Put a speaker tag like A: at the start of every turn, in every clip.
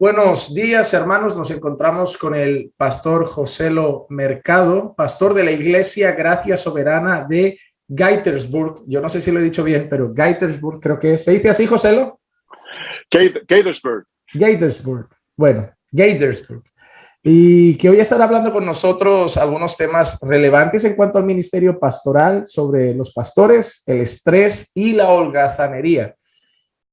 A: Buenos días, hermanos. Nos encontramos con el pastor Joselo Mercado, pastor de la Iglesia Gracia Soberana de Gaithersburg. Yo no sé si lo he dicho bien, pero Gaithersburg creo que es. ¿Se dice así, Joselo?
B: Gaithersburg.
A: Gaithersburg. Bueno, Gaithersburg. Y que hoy estará hablando con nosotros algunos temas relevantes en cuanto al ministerio pastoral, sobre los pastores, el estrés y la holgazanería.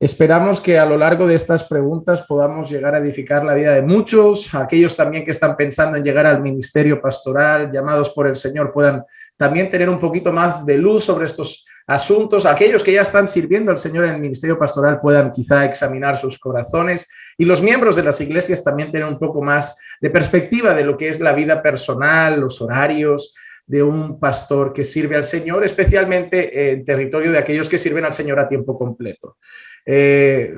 A: Esperamos que a lo largo de estas preguntas podamos llegar a edificar la vida de muchos, aquellos también que están pensando en llegar al ministerio pastoral, llamados por el Señor, puedan también tener un poquito más de luz sobre estos asuntos. Aquellos que ya están sirviendo al Señor en el ministerio pastoral puedan quizá examinar sus corazones, y los miembros de las iglesias también tener un poco más de perspectiva de lo que es la vida personal, los horarios de un pastor que sirve al Señor, especialmente en territorio de aquellos que sirven al Señor a tiempo completo.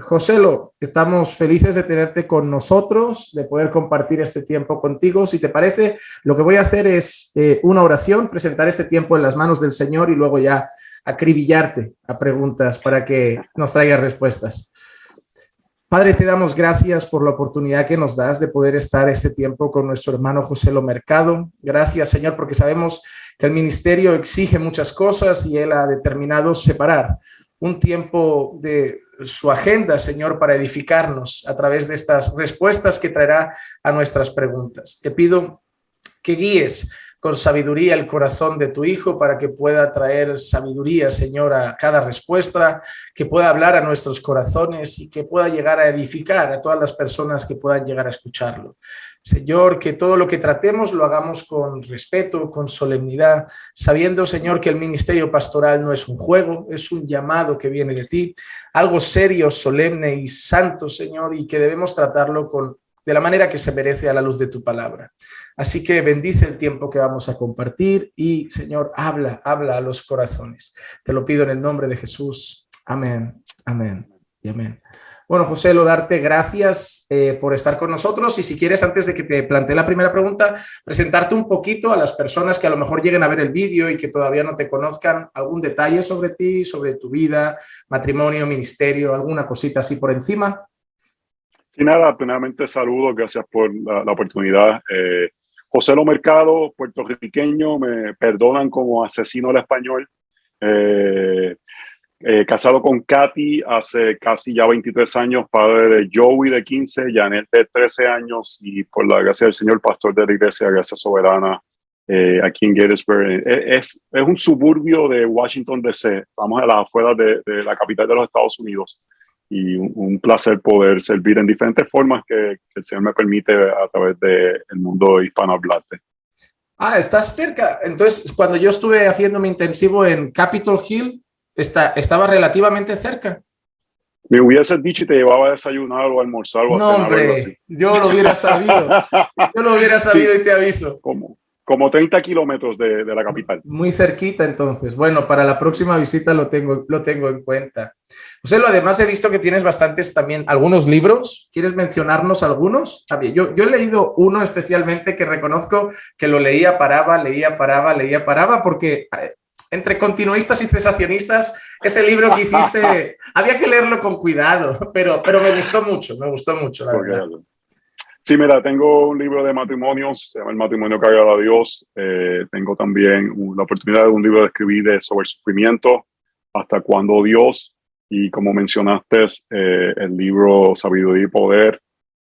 A: Joselo, estamos felices de tenerte con nosotros, de poder compartir este tiempo contigo. Si te parece, lo que voy a hacer es una oración, presentar este tiempo en las manos del Señor y luego ya acribillarte a preguntas para que nos traigas respuestas. Padre, te damos gracias por la oportunidad que nos das de poder estar este tiempo con nuestro hermano Joselo Mercado. Gracias, Señor, porque sabemos que el ministerio exige muchas cosas y Él ha determinado separar un tiempo de su agenda, Señor, para edificarnos a través de estas respuestas que traerá a nuestras preguntas. Te pido que guíes con sabiduría el corazón de tu Hijo para que pueda traer sabiduría, Señor, a cada respuesta, que pueda hablar a nuestros corazones y que pueda llegar a edificar a todas las personas que puedan llegar a escucharlo. Señor, que todo lo que tratemos lo hagamos con respeto, con solemnidad, sabiendo, Señor, que el ministerio pastoral no es un juego, es un llamado que viene de ti, algo serio, solemne y santo, Señor, y que debemos tratarlo de la manera que se merece a la luz de tu palabra. Así que bendice el tiempo que vamos a compartir y, Señor, habla a los corazones. Te lo pido en el nombre de Jesús. Amén, amén y amén. Bueno, Joselo, darte gracias por estar con nosotros, y si quieres, antes de que te plantee la primera pregunta, presentarte un poquito a las personas que a lo mejor lleguen a ver el vídeo y que todavía no te conozcan, algún detalle sobre ti, sobre tu vida, matrimonio, ministerio, alguna cosita así por encima.
B: Y nada, primeramente saludos, gracias por la oportunidad. Joselo Mercado, puertorriqueño, me perdonan como asesino al español. Casado con Katy hace casi ya 23 años, padre de Joey de 15, Janet de 13 años y por la gracia del Señor, pastor de la Iglesia Gracia Soberana aquí en Gettysburg. Es un suburbio de Washington, D.C. Estamos a las afueras de la capital de los Estados Unidos. Y un placer poder servir en diferentes formas que el Señor me permite a través del mundo hispanohablante.
A: Ah, estás cerca. Entonces, cuando yo estuve haciendo mi intensivo en Capitol Hill, estaba relativamente cerca.
B: Me hubieses dicho y te llevaba a desayunar o a almorzar o a cenar,
A: hombre,
B: o algo así.
A: Yo lo hubiera sabido. Yo lo hubiera sabido, sí. Y te aviso.
B: Como 30 kilómetros de la capital.
A: Muy cerquita, entonces. Bueno, para la próxima visita lo tengo en cuenta. Joselo, además he visto que tienes bastantes también, algunos libros. ¿Quieres mencionarnos algunos? Yo he leído uno especialmente que reconozco que lo leía, paraba, porque entre continuistas y cesacionistas, ese libro que hiciste, había que leerlo con cuidado, pero me gustó mucho, la verdad.
B: Sí, mira, tengo un libro de matrimonios, se llama El matrimonio que agrada a Dios. Tengo también la oportunidad de un libro de escribir sobre el sufrimiento, hasta cuando Dios, y como mencionaste, el libro Sabiduría y Poder,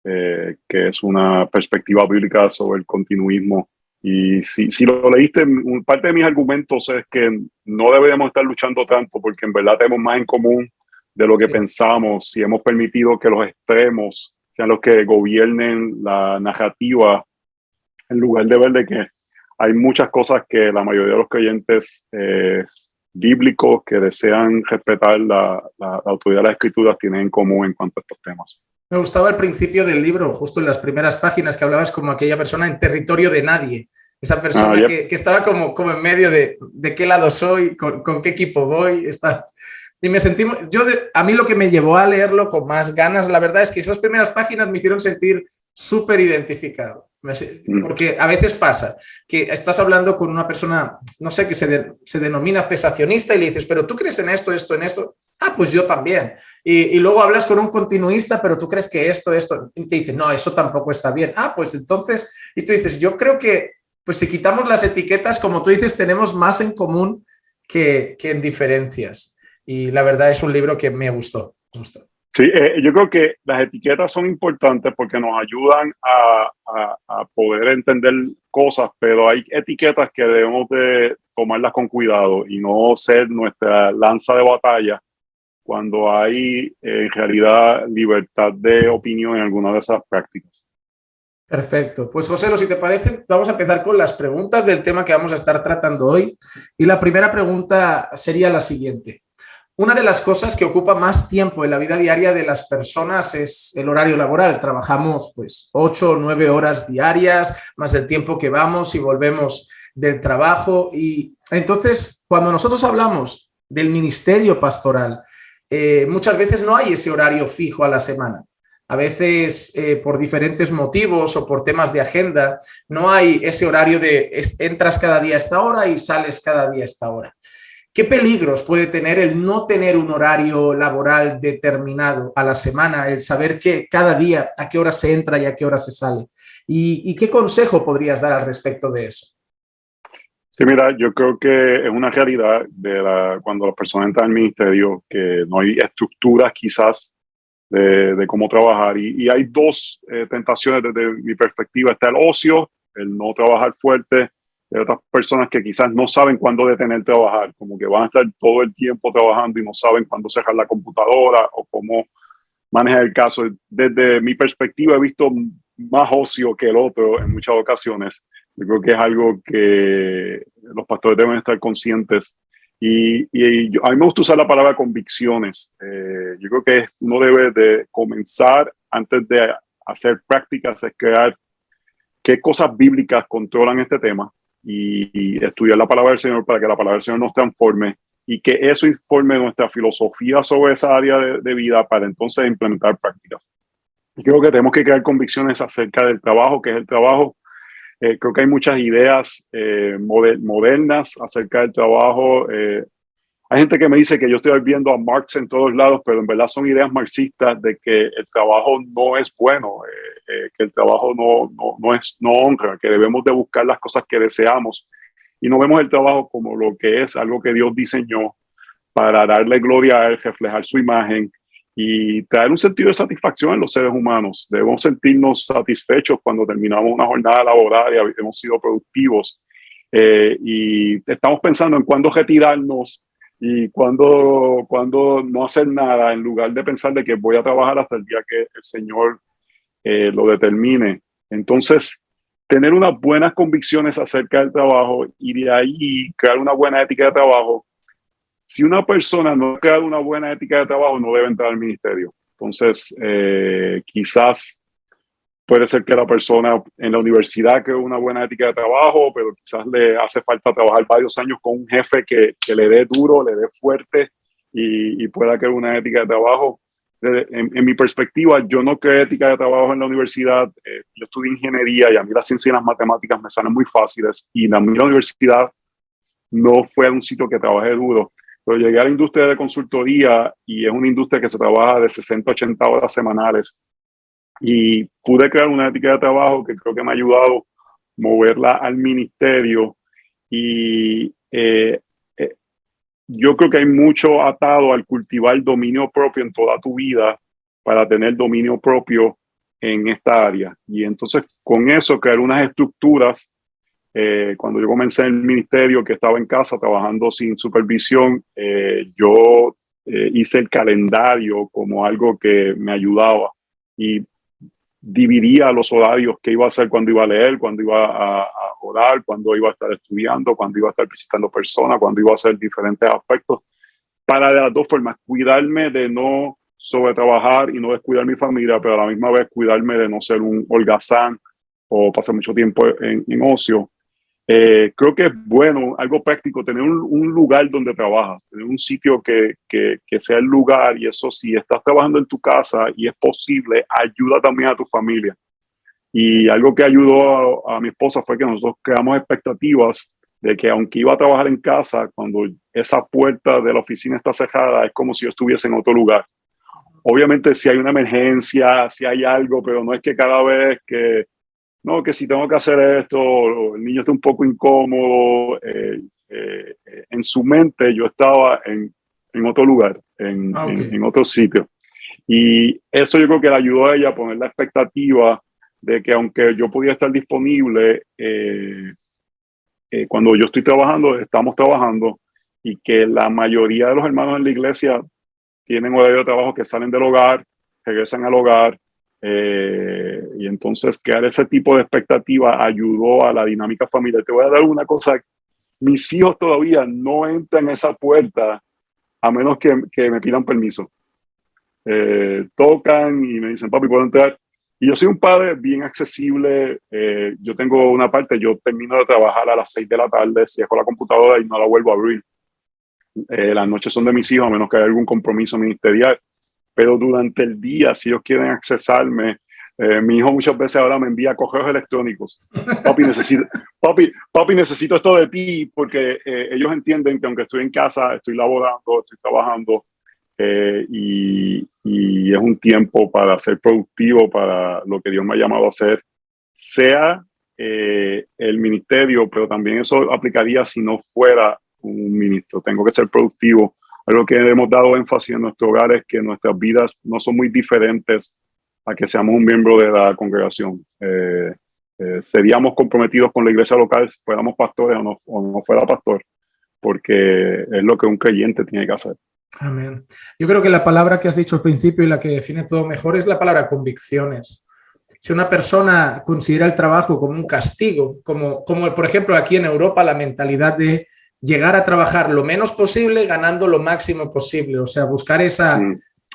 B: que es una perspectiva bíblica sobre el continuismo. Y si lo leíste, parte de mis argumentos es que no deberíamos estar luchando tanto, porque en verdad tenemos más en común de lo que pensamos, si hemos permitido que los extremos sean los que gobiernen la narrativa, en lugar de ver de que hay muchas cosas que la mayoría de los creyentes bíblicos que desean respetar la autoridad de las escrituras tienen en común en cuanto a estos temas.
A: Me gustaba el principio del libro, justo en las primeras páginas, que hablabas como aquella persona en territorio de nadie. Esa persona que estaba como en medio de qué lado soy, con qué equipo voy. Y me sentí, a mí lo que me llevó a leerlo con más ganas, la verdad es que esas primeras páginas me hicieron sentir súper identificado. Porque a veces pasa que estás hablando con una persona, no sé, que se denomina cesacionista y le dices, pero ¿tú crees en esto, en esto? Ah, pues yo también. Y luego hablas con un continuista, pero tú crees que esto, y te dicen, no, eso tampoco está bien. Ah, pues entonces, y tú dices, yo creo que, pues si quitamos las etiquetas, como tú dices, tenemos más en común que en diferencias. Y la verdad es un libro que me gustó. Me gustó.
B: Sí, yo creo que las etiquetas son importantes porque nos ayudan a poder entender cosas, pero hay etiquetas que debemos de tomarlas con cuidado y no ser nuestra lanza de batalla cuando hay en realidad libertad de opinión en alguna de esas prácticas.
A: Perfecto. Pues José, si te parece, vamos a empezar con las preguntas del tema que vamos a estar tratando hoy. Y la primera pregunta sería la siguiente. Una de las cosas que ocupa más tiempo en la vida diaria de las personas es el horario laboral. Trabajamos pues 8 o 9 horas diarias, más el tiempo que vamos y volvemos del trabajo. Y entonces, cuando nosotros hablamos del ministerio pastoral, muchas veces no hay ese horario fijo a la semana. A veces, por diferentes motivos o por temas de agenda, no hay ese horario de entras cada día a esta hora y sales cada día a esta hora. ¿Qué peligros puede tener el no tener un horario laboral determinado a la semana, el saber que cada día a qué hora se entra y a qué hora se sale? ¿Y qué consejo podrías dar al respecto de eso?
B: Sí, mira, yo creo que es una realidad cuando las personas entran al ministerio que no hay estructuras quizás de cómo trabajar. Y hay dos tentaciones desde mi perspectiva. Está el ocio, el no trabajar fuerte. Hay otras personas que quizás no saben cuándo detener trabajar, como que van a estar todo el tiempo trabajando y no saben cuándo cerrar la computadora o cómo manejar el caso. Desde mi perspectiva he visto más ocio que el otro en muchas ocasiones. Yo creo que es algo que los pastores deben estar conscientes. A mí me gusta usar la palabra convicciones. Yo creo que uno debe de comenzar antes de hacer prácticas, es crear qué cosas bíblicas controlan este tema y estudiar la palabra del Señor para que la palabra del Señor nos transforme y que eso informe nuestra filosofía sobre esa área de vida para entonces implementar prácticas. Y creo que tenemos que crear convicciones acerca del trabajo, que es el trabajo. Creo que hay muchas ideas modernas acerca del trabajo. Hay gente que me dice que yo estoy viendo a Marx en todos lados, pero en verdad son ideas marxistas de que el trabajo no es bueno, que el trabajo no honra, que debemos de buscar las cosas que deseamos y no vemos el trabajo como lo que es, algo que Dios diseñó para darle gloria a Él, reflejar su imagen y traer un sentido de satisfacción en los seres humanos. Debemos sentirnos satisfechos cuando terminamos una jornada laboral y hemos sido productivos. Y estamos pensando en cuándo retirarnos y cuándo no hacer nada, en lugar de pensar de que voy a trabajar hasta el día que el Señor lo determine. Entonces, tener unas buenas convicciones acerca del trabajo y de ahí crear una buena ética de trabajo. Si una persona no crea una buena ética de trabajo, no debe entrar al ministerio. Entonces, quizás puede ser que la persona en la universidad cree una buena ética de trabajo, pero quizás le hace falta trabajar varios años con un jefe que le dé duro, le dé fuerte y pueda crear una ética de trabajo. En mi perspectiva, yo no creo ética de trabajo en la universidad. Yo estudié ingeniería y a mí las ciencias y las matemáticas me salen muy fáciles. Y a mí la universidad no fue un sitio que trabajé duro. Pero llegué a la industria de consultoría y es una industria que se trabaja de 60 a 80 horas semanales. Y pude crear una ética de trabajo que creo que me ha ayudado a moverla al ministerio. Y yo creo que hay mucho atado al cultivar dominio propio en toda tu vida para tener dominio propio en esta área. Y entonces con eso crear unas estructuras. Cuando yo comencé en el ministerio, que estaba en casa trabajando sin supervisión, yo hice el calendario como algo que me ayudaba y dividía los horarios que iba a hacer, cuando iba a leer, cuando iba a orar, cuando iba a estar estudiando, cuando iba a estar visitando personas, cuando iba a hacer diferentes aspectos, para de las dos formas, cuidarme de no sobretrabajar y no descuidar mi familia, pero a la misma vez cuidarme de no ser un holgazán o pasar mucho tiempo en ocio. Creo que es bueno, algo práctico, tener un lugar donde trabajas, tener un sitio que sea el lugar, y eso, si estás trabajando en tu casa y es posible, ayuda también a tu familia. Y algo que ayudó a mi esposa fue que nosotros creamos expectativas de que aunque iba a trabajar en casa, cuando esa puerta de la oficina está cerrada, es como si yo estuviese en otro lugar. Obviamente si hay una emergencia, si hay algo, pero no es que cada vez que, no, que si tengo que hacer esto, o el niño está un poco incómodo, en su mente yo estaba en otro lugar,
A: Okay.
B: en otro sitio. Y eso yo creo que le ayudó a ella a poner la expectativa de que aunque yo podía estar disponible, cuando yo estoy trabajando, estamos trabajando, y que la mayoría de los hermanos en la iglesia tienen horario de trabajo que salen del hogar, regresan al hogar, y entonces crear ese tipo de expectativa ayudó a la dinámica familiar. Te voy a dar una cosa, mis hijos todavía no entran a esa puerta a menos que me pidan permiso. Tocan y me dicen, papi, ¿puedo entrar? Y yo soy un padre bien accesible. Yo tengo una parte, yo termino de trabajar a las 6 de la tarde, cierro la computadora y no la vuelvo a abrir. Las noches son de mis hijos, a menos que haya algún compromiso ministerial. Pero durante el día, si ellos quieren accesarme, mi hijo muchas veces ahora me envía correos electrónicos. Papi, necesito esto de ti, porque ellos entienden que aunque estoy en casa, estoy laborando, estoy trabajando, y es un tiempo para ser productivo para lo que Dios me ha llamado a hacer, sea el ministerio, pero también eso aplicaría si no fuera un ministro. Tengo que ser productivo. Algo que hemos dado énfasis en nuestro hogar es que nuestras vidas no son muy diferentes a que seamos un miembro de la congregación. Seríamos comprometidos con la iglesia local si fuéramos pastores o no fuera pastor, porque es lo que un creyente tiene que hacer.
A: Amén. Yo creo que la palabra que has dicho al principio y la que define todo mejor es la palabra convicciones. Si una persona considera el trabajo como un castigo, como por ejemplo aquí en Europa, la mentalidad de llegar a trabajar lo menos posible ganando lo máximo posible, o sea, buscar esa... Sí.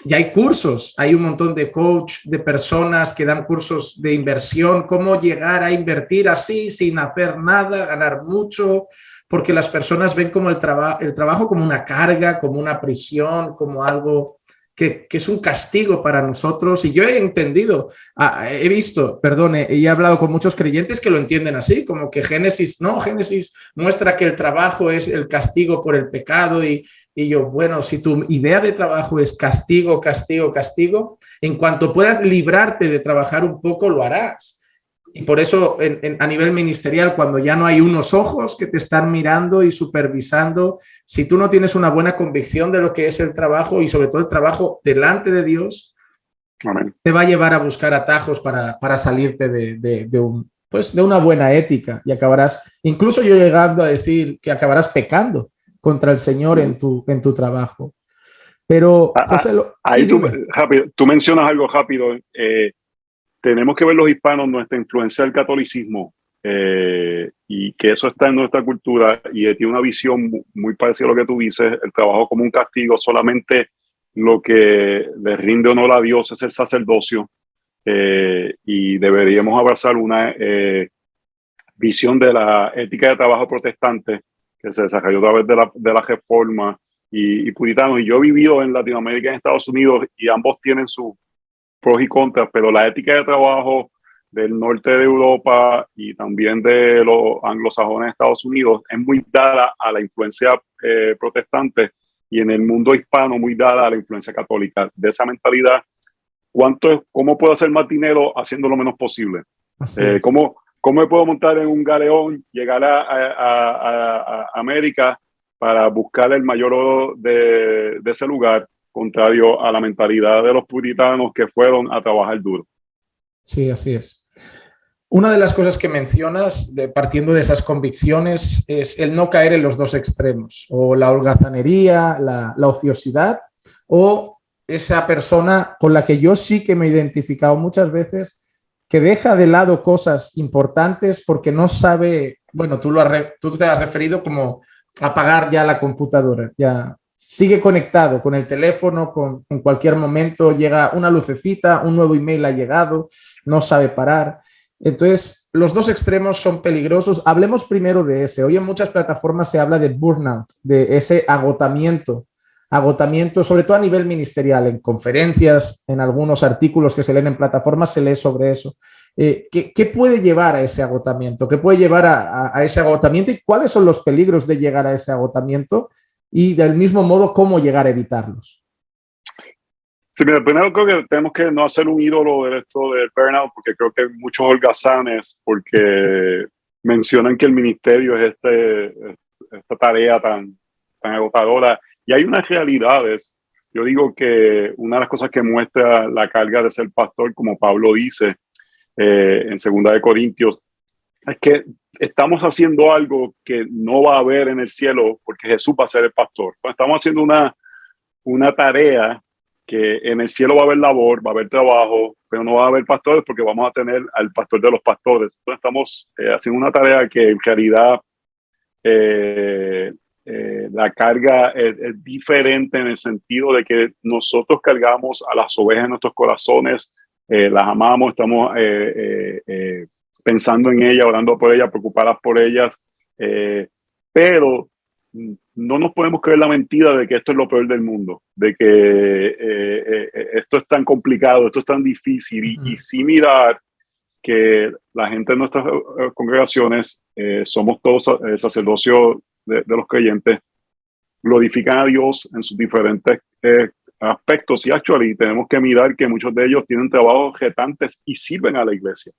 A: Ya hay cursos, hay un montón de coach, de personas que dan cursos de inversión, cómo llegar a invertir así sin hacer nada, ganar mucho, porque las personas ven como el trabajo como una carga, como una prisión, como algo que es un castigo para nosotros. Y yo he entendido, he visto, perdone, y he hablado con muchos creyentes que lo entienden así, como que Génesis muestra que el trabajo es el castigo por el pecado. Y yo, bueno, si tu idea de trabajo es castigo, castigo, castigo, en cuanto puedas librarte de trabajar un poco, lo harás. Y por eso a nivel ministerial, cuando ya no hay unos ojos que te están mirando y supervisando, si tú no tienes una buena convicción de lo que es el trabajo y sobre todo el trabajo delante de Dios, Amén, te va a llevar a buscar atajos para salirte de una buena ética, y acabarás, incluso yo llegando a decir que acabarás pecando contra el Señor en tu trabajo. Pero, José,
B: ahí tú mencionas algo rápido. Tenemos que ver los hispanos nuestra influencia del catolicismo, y que eso está en nuestra cultura, y tiene una visión muy parecida a lo que tú dices, el trabajo como un castigo. Solamente lo que le rinde honor a Dios es el sacerdocio, y deberíamos abrazar una visión de la ética de trabajo protestante que se desarrolló a través de la reforma y puritanos. Y yo he vivido en Latinoamérica y en Estados Unidos, y ambos tienen sus pros y contras, pero la ética de trabajo del norte de Europa y también de los anglosajones de Estados Unidos es muy dada a la influencia protestante, y en el mundo hispano muy dada a la influencia católica. De esa mentalidad, ¿cómo puedo hacer más dinero haciendo lo menos posible? ¿Cómo me puedo montar en un galeón, llegar a América para buscar el mayor oro de ese lugar? Contrario a la mentalidad de los puritanos que fueron a trabajar duro.
A: Sí, así es. Una de las cosas que mencionas, partiendo de esas convicciones, es el no caer en los dos extremos, o la holgazanería, la ociosidad, o esa persona con la que yo sí que me he identificado muchas veces, que deja de lado cosas importantes porque no sabe, bueno, tú te has referido como apagar ya la computadora, ya sigue conectado con el teléfono, en cualquier momento llega una lucecita, un nuevo email ha llegado, no sabe parar. Entonces, los dos extremos son peligrosos. Hablemos primero de ese. Hoy en muchas plataformas se habla de burnout, de ese agotamiento, sobre todo a nivel ministerial, en conferencias, en algunos artículos que se leen en plataformas se lee sobre eso. ¿Qué puede llevar a ese agotamiento? ¿Qué puede llevar a ese agotamiento? ¿Y cuáles son los peligros de llegar a ese agotamiento? Y del mismo modo, ¿cómo llegar a evitarlos?
B: Sí, mira, primero creo que tenemos que no hacer un ídolo de esto del burnout, porque creo que hay muchos holgazanes, porque mencionan que el ministerio es esta tarea tan agotadora. Y hay unas realidades. Yo digo que una de las cosas que muestra la carga de ser pastor, como Pablo dice en 2 Corintios, es que estamos haciendo algo que no va a haber en el cielo porque Jesús va a ser el pastor. Entonces, estamos haciendo una tarea que en el cielo va a haber labor, va a haber trabajo, pero no va a haber pastores porque vamos a tener al pastor de los pastores. Entonces estamos haciendo una tarea que en realidad la carga es diferente en el sentido de que nosotros cargamos a las ovejas en nuestros corazones, las amamos, estamos pensando en ellas, orando por ellas, preocupadas por ellas, pero no nos podemos creer la mentira de que esto es lo peor del mundo, de que esto es tan complicado, esto es tan difícil, y sí mirar que la gente en nuestras congregaciones, somos todos el sacerdocio de los creyentes, glorifican a Dios en sus diferentes aspectos, y actually tenemos que mirar que muchos de ellos tienen trabajos retantes y sirven a la iglesia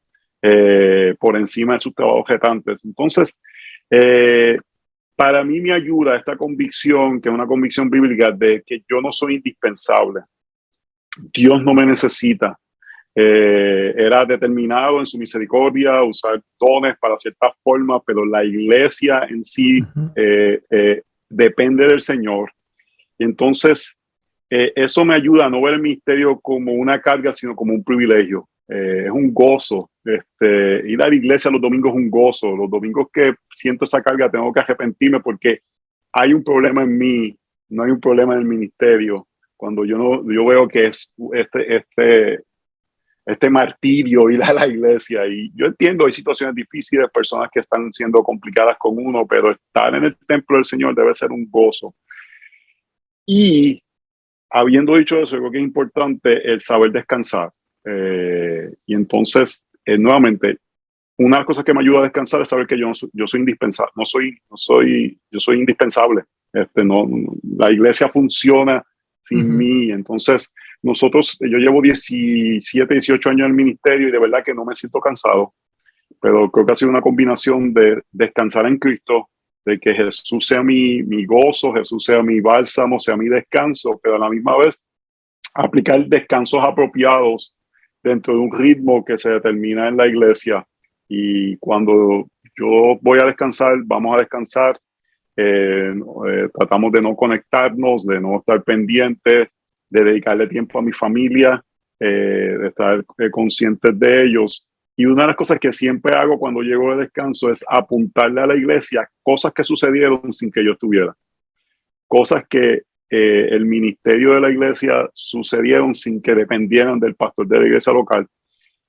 B: por encima de sus trabajos retantes. Entonces, para mí me ayuda esta convicción, que es una convicción bíblica, de que yo no soy indispensable. Dios no me necesita. Era determinado en su misericordia usar dones para ciertas formas, pero la iglesia en sí depende del Señor. Y entonces, eso me ayuda a no ver el ministerio como una carga, sino como un privilegio. Es un gozo. Ir a la iglesia los domingos es un gozo. Los domingos que siento esa carga tengo que arrepentirme porque hay un problema en mí, no hay un problema en el ministerio. Cuando yo veo que es este martirio ir a la iglesia, y yo entiendo, hay situaciones difíciles, personas que están siendo complicadas con uno, pero estar en el templo del Señor debe ser un gozo. Y habiendo dicho eso, creo que es importante el saber descansar. Y entonces, nuevamente, una de las cosas que me ayuda a descansar es saber que yo soy indispensable, yo soy indispensable. La iglesia funciona sin mí. Entonces, yo llevo 17, 18 años en el ministerio y de verdad que no me siento cansado, pero creo que ha sido una combinación de descansar en Cristo, de que Jesús sea mi gozo, Jesús sea mi bálsamo, sea mi descanso, pero a la misma vez aplicar descansos apropiados dentro de un ritmo que se determina en la iglesia. Y cuando yo voy a descansar, vamos a descansar. Tratamos de no conectarnos, de no estar pendientes, de dedicarle tiempo a mi familia, de estar conscientes de ellos. Y una de las cosas que siempre hago cuando llego de descanso es apuntarle a la iglesia cosas que sucedieron sin que yo estuviera. Cosas que el ministerio de la iglesia sucedieron sin que dependieran del pastor de la iglesia local.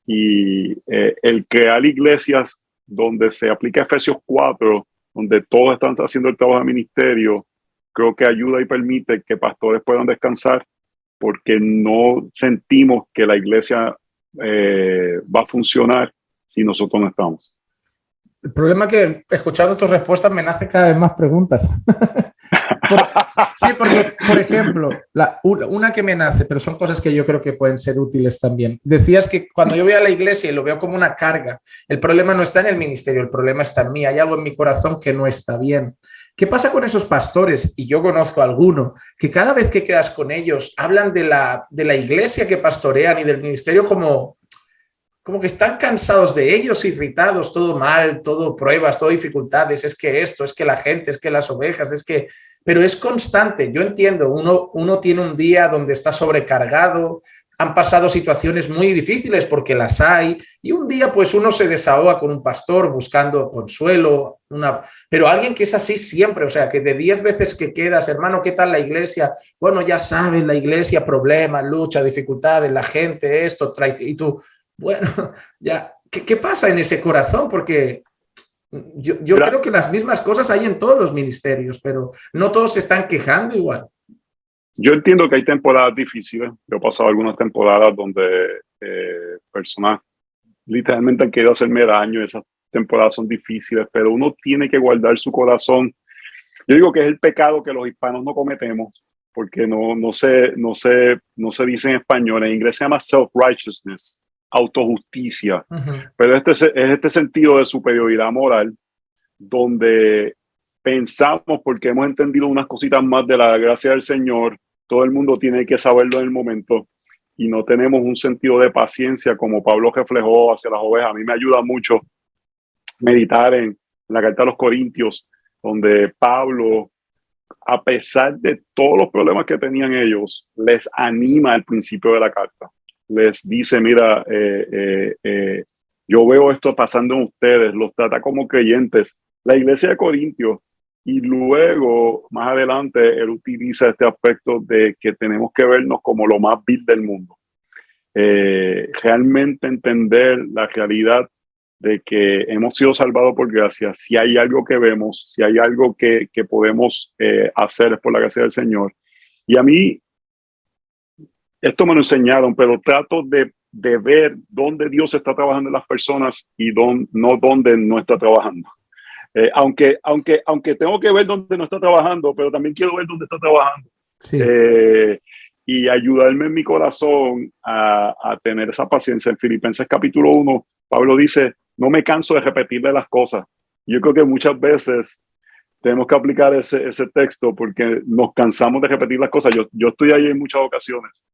B: Y el crear iglesias donde se aplica Efesios 4, donde todos están haciendo el trabajo de ministerio, creo que ayuda y permite que pastores puedan descansar, porque no sentimos que la iglesia va a funcionar si nosotros no estamos.
A: El problema es que, escuchando tus respuestas, me nacen cada vez más preguntas. Sí, porque, por ejemplo, una que me nace, pero son cosas que yo creo que pueden ser útiles también. Decías que cuando yo voy a la iglesia y lo veo como una carga, el problema no está en el ministerio, el problema está en mí. Hay algo en mi corazón que no está bien. ¿Qué pasa con esos pastores? Y yo conozco a alguno, que cada vez que quedas con ellos hablan de la iglesia que pastorean y del ministerio como que están cansados de ellos, irritados, todo mal, todo pruebas, todo dificultades, es que esto, es que la gente, es que las ovejas, es que... Pero es constante, yo entiendo, uno tiene un día donde está sobrecargado, han pasado situaciones muy difíciles porque las hay, y un día pues uno se desahoga con un pastor buscando consuelo, pero alguien que es así siempre, o sea, que de 10 veces que quedas, hermano, ¿qué tal la iglesia? Bueno, ya sabes, la iglesia, problemas, lucha, dificultades, la gente, esto, y tú... Bueno, ya, ¿qué pasa en ese corazón? Porque yo creo que las mismas cosas hay en todos los ministerios, pero no todos se están quejando igual.
B: Yo entiendo que hay temporadas difíciles. Yo he pasado algunas temporadas donde personas literalmente han querido hacerme daño, esas temporadas son difíciles, pero uno tiene que guardar su corazón. Yo digo que es el pecado que los hispanos no cometemos, porque no se dice en español. En inglés se llama self-righteousness, autojusticia. Pero es este sentido de superioridad moral donde pensamos, porque hemos entendido unas cositas más de la gracia del Señor, todo el mundo tiene que saberlo en el momento y no tenemos un sentido de paciencia como Pablo reflejó hacia las ovejas. A mí me ayuda mucho meditar en la carta a los Corintios, donde Pablo, a pesar de todos los problemas que tenían ellos, les anima al principio de la carta. Les dice, mira, yo veo esto pasando en ustedes, los trata como creyentes. La iglesia de Corintios, y luego, más adelante, él utiliza este aspecto de que tenemos que vernos como lo más vil del mundo. Realmente entender la realidad de que hemos sido salvados por gracia. Si hay algo que vemos, si hay algo que podemos hacer es por la gracia del Señor. Y a mí, esto me lo enseñaron, pero trato de ver dónde Dios está trabajando en las personas y no dónde no está trabajando. Aunque tengo que ver dónde no está trabajando, pero también quiero ver dónde está trabajando. Sí. Y ayudarme en mi corazón a tener esa paciencia. En Filipenses capítulo 1, Pablo dice, no me canso de repetirle las cosas. Yo creo que muchas veces tenemos que aplicar ese texto porque nos cansamos de repetir las cosas. Yo estoy ahí en muchas ocasiones.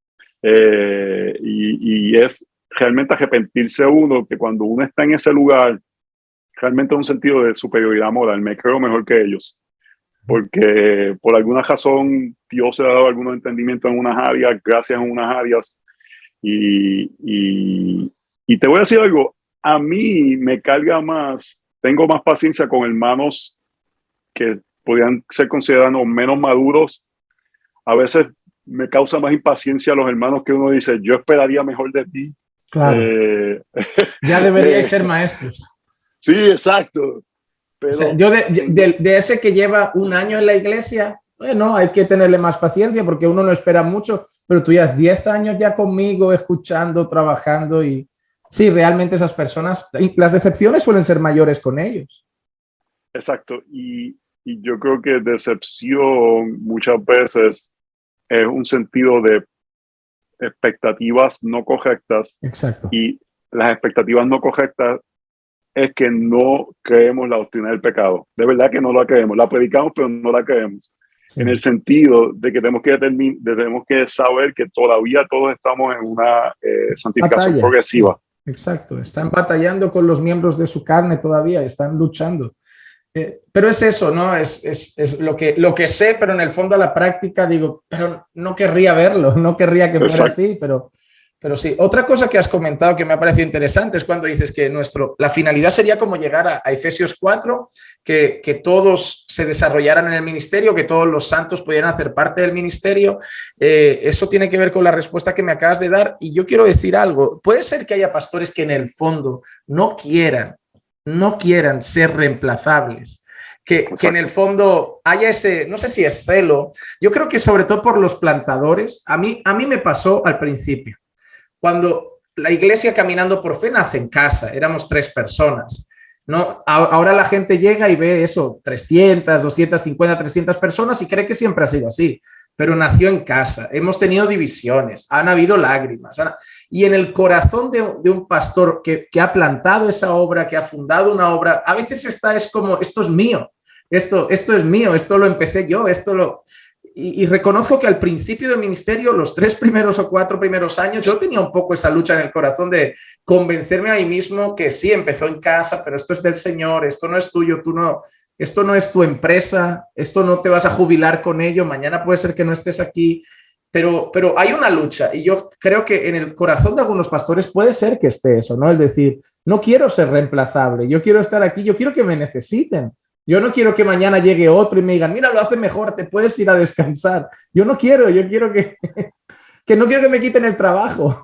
B: Y es realmente arrepentirse uno, que cuando uno está en ese lugar, realmente un sentido de superioridad moral, me creo mejor que ellos, porque por alguna razón Dios se ha dado algunos entendimientos en unas áreas, gracias en unas áreas, y te voy a decir algo, a mí me carga más, tengo más paciencia con hermanos que podrían ser considerados menos maduros. A veces me causa más impaciencia a los hermanos que uno dice, yo esperaría mejor de ti.
A: Claro. Ya deberíais ser maestros.
B: Sí, exacto. Pero
A: o sea, yo de ese que lleva un año en la iglesia, bueno, hay que tenerle más paciencia porque uno no espera mucho, pero tú ya 10 años ya conmigo, escuchando, trabajando y sí, realmente esas personas, las decepciones suelen ser mayores con ellos.
B: Exacto. Y yo creo que decepción muchas veces es un sentido de expectativas no correctas.
A: Exacto.
B: Y las expectativas no correctas es que no creemos la doctrina del pecado. De verdad que no la creemos. La predicamos, pero no la creemos. Sí. En el sentido de que tenemos que saber que todavía todos estamos en una santificación progresiva.
A: Sí. Exacto. Están batallando con los miembros de su carne todavía, están luchando. Pero es eso, ¿no? Es lo que sé, pero en el fondo a la práctica digo, pero no querría verlo, no querría que fuera así, pero sí. Otra cosa que has comentado que me ha parecido interesante es cuando dices que la finalidad sería como llegar a Efesios 4, que todos se desarrollaran en el ministerio, que todos los santos pudieran hacer parte del ministerio. Eso tiene que ver con la respuesta que me acabas de dar y yo quiero decir algo. Puede ser que haya pastores que en el fondo no quieran ser reemplazables, que en el fondo haya ese, no sé si es celo, yo creo que sobre todo por los plantadores, a mí me pasó al principio, cuando la iglesia Caminando por Fe nace en casa, éramos 3 personas, ¿no? Ahora la gente llega y ve eso, 300, 250, 300 personas y cree que siempre ha sido así, pero nació en casa, hemos tenido divisiones, han habido lágrimas, y en el corazón de un pastor que ha plantado esa obra, que ha fundado una obra, a veces es como, esto es mío, esto es mío, esto lo empecé yo, y reconozco que al principio del ministerio, los 3 primeros o 4 primeros años, yo tenía un poco esa lucha en el corazón de convencerme a mí mismo que sí, empezó en casa, pero esto es del Señor, esto no es tuyo, esto no es tu empresa, esto no te vas a jubilar con ello, mañana puede ser que no estés aquí, pero hay una lucha y yo creo que en el corazón de algunos pastores puede ser que esté eso, ¿no? El decir, no quiero ser reemplazable, yo quiero estar aquí, yo quiero que me necesiten. Yo no quiero que mañana llegue otro y me digan, mira, lo hace mejor, te puedes ir a descansar. Yo quiero que no quiero que me quiten el trabajo.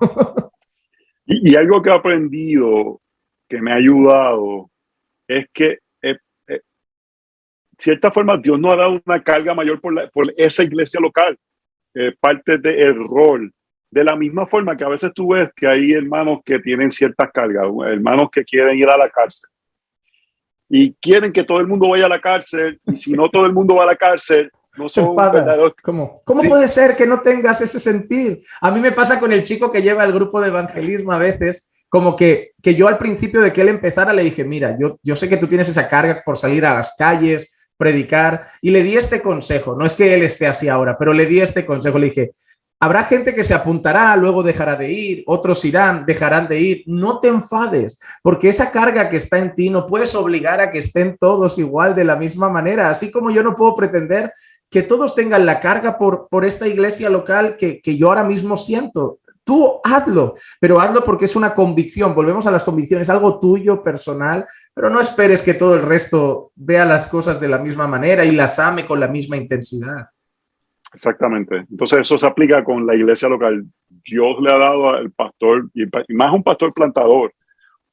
B: Y algo que he aprendido, que me ha ayudado, es que cierta forma Dios nos ha dado una carga mayor por esa iglesia local. Parte del rol De la misma forma que a veces tú ves que hay hermanos que tienen ciertas cargas, hermanos que quieren ir a la cárcel y quieren que todo el mundo vaya a la cárcel, y si no todo el mundo va a la cárcel, no
A: Se
B: son
A: enfada.
B: verdaderos.
A: ¿Cómo
B: Sí,
A: puede ser que no tengas ese sentir? A mí me pasa con el chico que lleva el grupo de evangelismo a veces, como que yo al principio de que él empezara le dije, mira, yo sé que tú tienes esa carga por salir a las calles, predicar, y le di este consejo, no es que él esté así ahora, pero le di este consejo, le dije, habrá gente que se apuntará, luego dejará de ir, otros irán, dejarán de ir. No te enfades, porque esa carga que está en ti no puedes obligar a que estén todos igual de la misma manera. Así como yo no puedo pretender que todos tengan la carga por esta iglesia local que yo ahora mismo siento. Tú hazlo, pero hazlo porque es una convicción. Volvemos a las convicciones, algo tuyo, personal, pero no esperes que todo el resto vea las cosas de la misma manera y las ame con la misma intensidad.
B: exactamente. Entonces eso se aplica con la iglesia local. Dios le ha dado al pastor, y más un pastor plantador,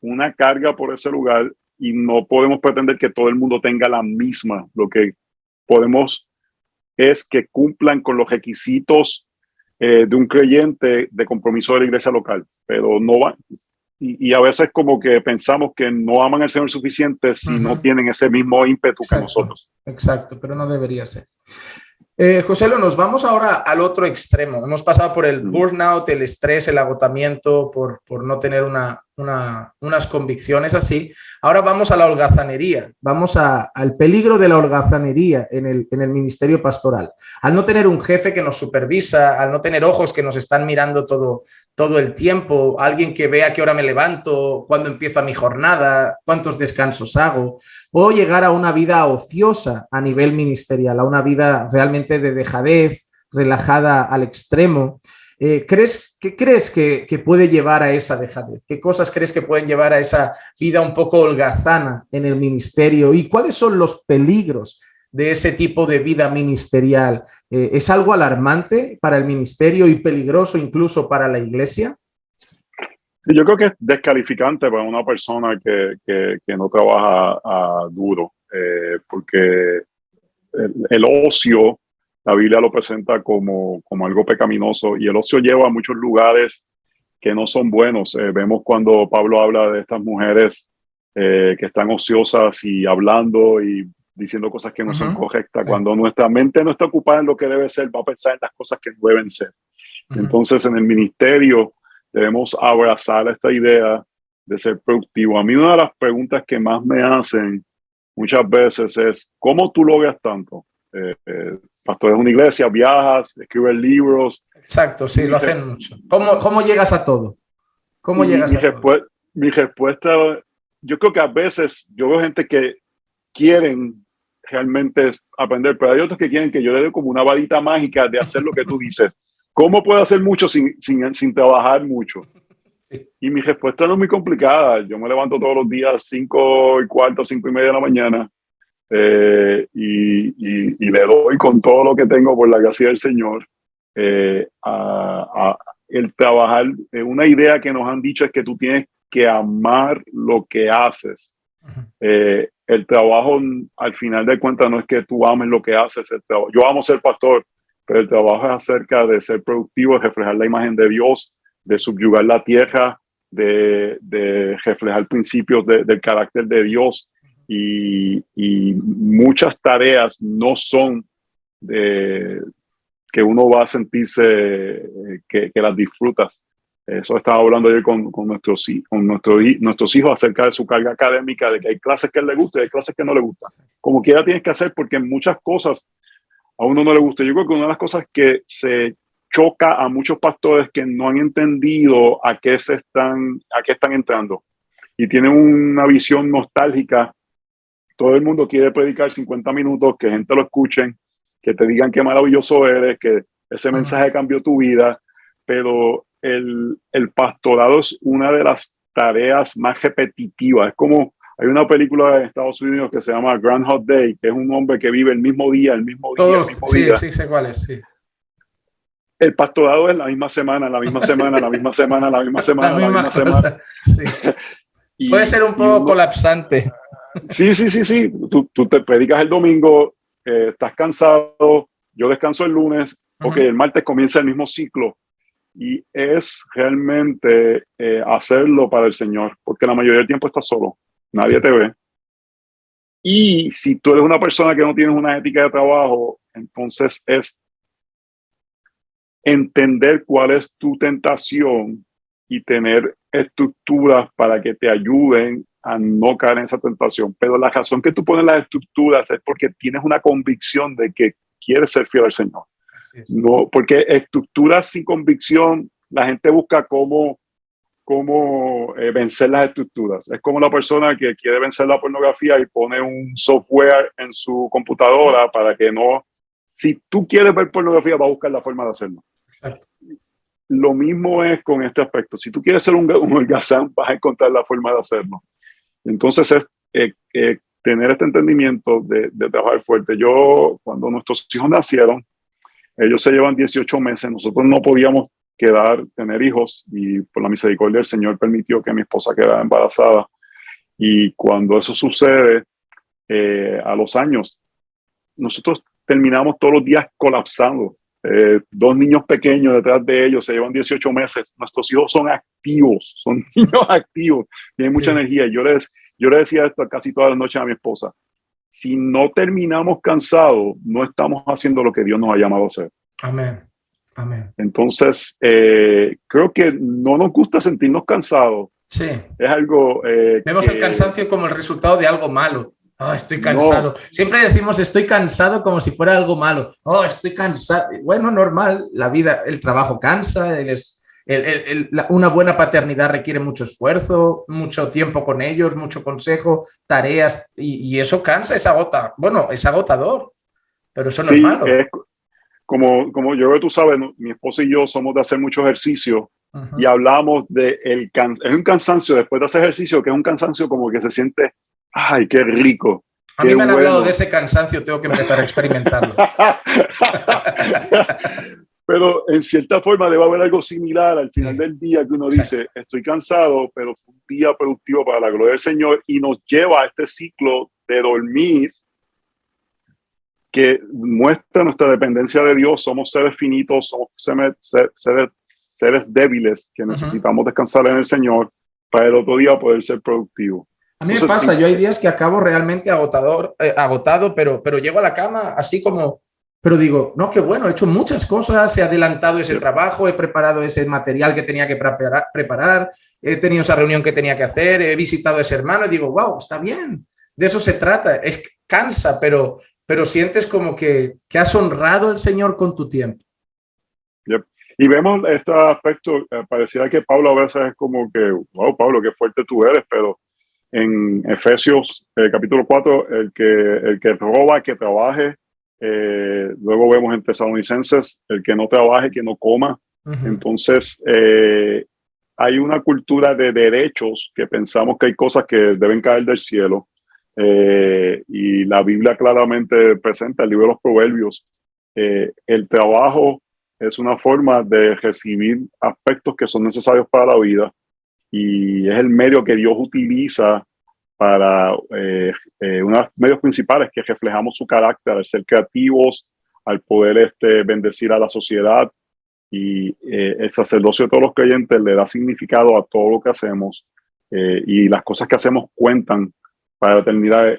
B: una carga por ese lugar, y no podemos pretender que todo el mundo tenga la misma. Lo que podemos es que cumplan con los requisitos de un creyente de compromiso de la iglesia local, pero no van. Y a veces como que pensamos que no aman al Señor suficiente si no tienen ese mismo ímpetu que nosotros.
A: Exacto, pero no debería ser. José, nos vamos ahora al otro extremo. Hemos pasado por el burnout, el estrés, el agotamiento, por no tener unas convicciones así. Ahora vamos a la holgazanería, vamos al peligro de la holgazanería en el ministerio pastoral. Al no tener un jefe que nos supervisa, al no tener ojos que nos están mirando todo el tiempo, alguien que vea qué hora me levanto, cuándo empieza mi jornada, cuántos descansos hago. Puedo llegar a una vida ociosa a nivel ministerial, a una vida realmente de dejadez, relajada al extremo. ¿Qué crees que puede llevar a esa dejadez? ¿Qué cosas crees que pueden llevar a esa vida un poco holgazana en el ministerio? ¿Y cuáles son los peligros de ese tipo de vida ministerial? ¿Es algo alarmante para el ministerio y peligroso incluso para la iglesia?
B: Sí, yo creo que es descalificante para una persona que no trabaja duro, porque el ocio, la Biblia lo presenta como algo pecaminoso, y el ocio lleva a muchos lugares que no son buenos. Vemos cuando Pablo habla de estas mujeres que están ociosas y hablando y diciendo cosas que no son correctas. Cuando nuestra mente no está ocupada en lo que debe ser, va a pensar en las cosas que no deben ser. Entonces, en el ministerio debemos abrazar esta idea de ser productivo. A mí una de las preguntas que más me hacen muchas veces es, ¿cómo tú logras tanto? Pastor de una iglesia, viajas, escribes libros.
A: Exacto, sí, lo hacen mucho. ¿Cómo llegas a todo? ¿Cómo llegas a todo?
B: Mi respuesta, yo creo que a veces yo veo gente que quieren realmente aprender, pero hay otros que quieren que yo le dé como una varita mágica de hacer lo que tú dices. ¿Cómo puedo hacer mucho sin trabajar mucho? Sí. Y mi respuesta no es muy complicada. Yo me levanto todos los días 5:15, 5:30 de la mañana, y le doy con todo lo que tengo por la gracia del Señor. El trabajar, una idea que nos han dicho es que tú tienes que amar lo que haces. El trabajo, al final de cuentas, no es que tú ames lo que haces. Yo amo ser pastor, pero el trabajo es acerca de ser productivo, de reflejar la imagen de Dios, de subyugar la tierra, de reflejar principios del carácter de Dios, y muchas tareas no son que uno va a sentirse que las disfrutas. Eso estaba hablando ayer con nuestros hijos acerca de su carga académica, de que hay clases que le gustan y hay clases que no le gustan. Como quiera tienes que hacer, porque muchas cosas a uno no le gusta. Yo creo que una de las cosas que se choca a muchos pastores que no han entendido a qué están entrando, y tienen una visión nostálgica. Todo el mundo quiere predicar 50 minutos, que gente lo escuchen, que te digan qué maravilloso eres, que ese mensaje cambió tu vida, pero el pastorado es una de las tareas más repetitivas. Es como, hay una película en Estados Unidos que se llama Groundhog Day, que es un hombre que vive el mismo día, el mismo día, el mismo día.
A: Sí, sé cuál es, sí.
B: El pastorado es la misma semana, la misma semana, la misma semana, la misma semana, la misma semana.
A: Sí. Puede ser un poco colapsante.
B: Sí. Tú te predicas el domingo, estás cansado, yo descanso el lunes, porque el martes comienza el mismo ciclo. y es realmente hacerlo para el Señor, porque la mayoría del tiempo estás solo, nadie te ve. Y si tú eres una persona que no tienes una ética de trabajo, entonces es entender cuál es tu tentación y tener estructuras para que te ayuden a no caer en esa tentación. Pero la razón que tú pones las estructuras es porque tienes una convicción de que quieres ser fiel al Señor. No, porque estructuras sin convicción, la gente busca cómo vencer las estructuras. Es como la persona que quiere vencer la pornografía y pone un software en su computadora para que no... Si tú quieres ver pornografía, va a buscar la forma de hacerlo.
A: Exacto.
B: Lo mismo es con este aspecto. Si tú quieres ser un holgazán, vas a encontrar la forma de hacerlo. Entonces es tener este entendimiento de trabajar fuerte. Yo, cuando nuestros hijos nacieron, ellos se llevan 18 meses, nosotros no podíamos tener hijos, y por la misericordia del Señor permitió que mi esposa quedara embarazada. Y cuando eso sucede, a los años, nosotros terminamos todos los días colapsando. Dos niños pequeños detrás de ellos, se llevan 18 meses. Nuestros hijos son activos, son niños activos, tienen mucha energía. Yo le decía esto casi todas las noches a mi esposa: si no terminamos cansados, no estamos haciendo lo que Dios nos ha llamado a hacer.
A: Amén. Amén.
B: Entonces, creo que no nos gusta sentirnos cansados.
A: Sí.
B: Es algo...
A: Vemos el cansancio como el resultado de algo malo. Oh, estoy cansado. No. Siempre decimos estoy cansado como si fuera algo malo. Oh, estoy cansado. Bueno, normal. La vida, el trabajo cansa. Una buena paternidad requiere mucho esfuerzo, mucho tiempo con ellos, mucho consejo, tareas, y eso cansa, es agotador. Pero eso no es malo.
B: Como yo creo que tú sabes, mi esposa y yo somos de hacer mucho ejercicio. Y hablamos de es un cansancio después de hacer ejercicio, que es un cansancio como que se siente, ay, qué rico.
A: A mí me han hablado de ese cansancio, tengo que empezar a experimentarlo.
B: Pero en cierta forma debe haber algo similar al final del día, que uno dice, estoy cansado, pero fue un día productivo para la gloria del Señor, y nos lleva a este ciclo de dormir que muestra nuestra dependencia de Dios. Somos seres finitos, somos seres débiles que necesitamos descansar en el Señor para el otro día poder ser productivo.
A: A mí me pasa, yo hay días que acabo realmente agotado, pero llego a la cama así como, pero digo, no, qué bueno, he hecho muchas cosas, he adelantado ese trabajo, he preparado ese material que tenía que preparar, he tenido esa reunión que tenía que hacer, he visitado a ese hermano y digo, wow, está bien, de eso se trata, cansa, pero sientes como que has honrado al Señor con tu tiempo.
B: Yep. Y vemos este aspecto, pareciera que Pablo a veces es como que, wow, Pablo, qué fuerte tú eres, pero en Efesios capítulo 4, el que roba, que trabaje. Luego vemos en Tesalonicenses, el que no trabaje, que no coma. Entonces, hay una cultura de derechos que pensamos que hay cosas que deben caer del cielo. Y la Biblia claramente presenta, el libro de los Proverbios, el trabajo es una forma de recibir aspectos que son necesarios para la vida, y es el medio que Dios utiliza para uno de los medios principales que reflejamos su carácter, al ser creativos, al poder bendecir a la sociedad. Y el sacerdocio de todos los creyentes le da significado a todo lo que hacemos, y las cosas que hacemos cuentan para la eternidad.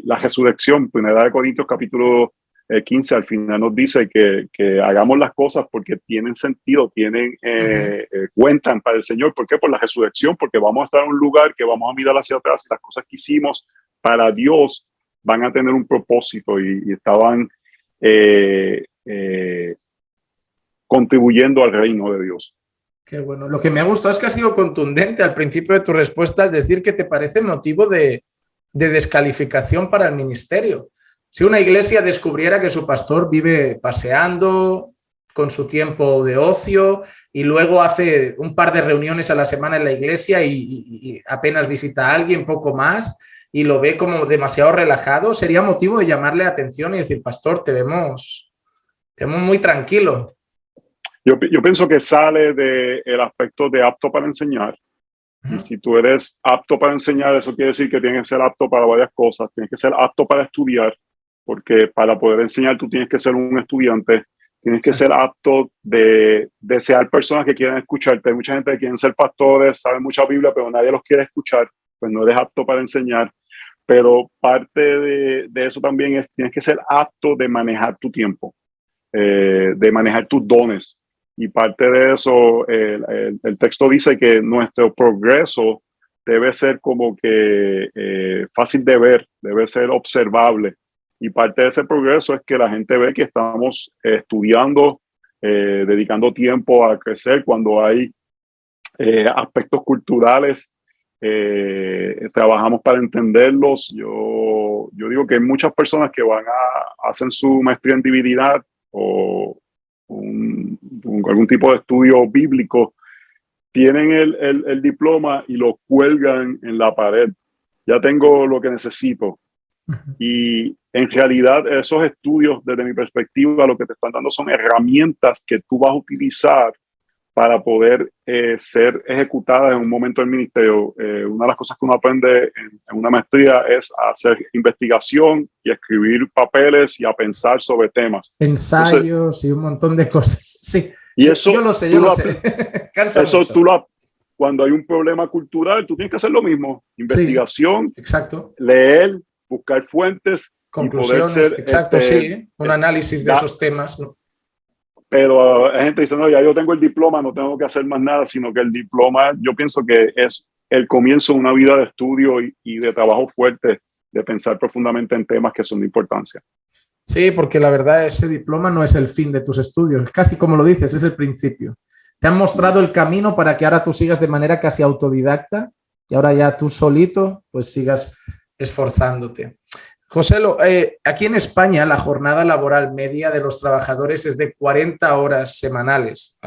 B: La resurrección, 1 Corintios capítulo 15, al final nos dice que hagamos las cosas porque tienen sentido, cuentan para el Señor. ¿Por qué? Por la resurrección, porque vamos a estar en un lugar que vamos a mirar hacia atrás, y las cosas que hicimos para Dios van a tener un propósito, y estaban contribuyendo al reino de Dios.
A: Qué bueno. Lo que me ha gustado es que has sido contundente al principio de tu respuesta al decir que te parece motivo de descalificación para el ministerio. Si una iglesia descubriera que su pastor vive paseando con su tiempo de ocio y luego hace un par de reuniones a la semana en la iglesia y apenas visita a alguien, poco más, y lo ve como demasiado relajado, sería motivo de llamarle atención y decir, pastor, te vemos muy tranquilo.
B: Yo pienso que sale del aspecto de apto para enseñar. Y si tú eres apto para enseñar, eso quiere decir que tienes que ser apto para varias cosas. Tienes que ser apto para estudiar, porque para poder enseñar tú tienes que ser un estudiante. tienes que ser apto de desear personas que quieran escucharte. Hay mucha gente que quiere ser pastores, saben mucha Biblia, pero nadie los quiere escuchar, pues no eres apto para enseñar. Pero parte de eso también es, tienes que ser apto de manejar tu tiempo, de manejar tus dones. Y parte de eso, el texto dice que nuestro progreso debe ser como que fácil de ver, debe ser observable. Y parte de ese progreso es que la gente ve que estamos estudiando, dedicando tiempo a crecer cuando hay aspectos culturales. Trabajamos para entenderlos. Yo digo que hay muchas personas que hacen su maestría en divinidad o algún tipo de estudio bíblico, tienen el diploma y lo cuelgan en la pared. Ya tengo lo que necesito. Y en realidad esos estudios, desde mi perspectiva, lo que te están dando son herramientas que tú vas a utilizar para poder ser ejecutadas en un momento del ministerio. Una de las cosas que uno aprende en una maestría es a hacer investigación y a escribir papeles y a pensar sobre temas.
A: Ensayos. Entonces, y un montón de cosas. Sí.
B: Y eso
A: yo lo sé, yo lo sé.
B: Cansa eso mucho. Cuando hay un problema cultural, tú tienes que hacer lo mismo. Investigación,
A: sí, exacto.
B: Leer, buscar fuentes,
A: conclusiones, y poder ser, exacto, sí, un análisis de esos temas, ¿no?
B: Pero hay gente dice, no, ya yo tengo el diploma, no tengo que hacer más nada, sino que el diploma, yo pienso que es el comienzo de una vida de estudio y de trabajo fuerte, de pensar profundamente en temas que son de importancia.
A: Sí, porque la verdad ese diploma no es el fin de tus estudios, casi como lo dices, es el principio. Te han mostrado el camino para que ahora tú sigas de manera casi autodidacta y ahora ya tú solito pues sigas esforzándote. Joselo, aquí en España la jornada laboral media de los trabajadores es de 40 horas semanales.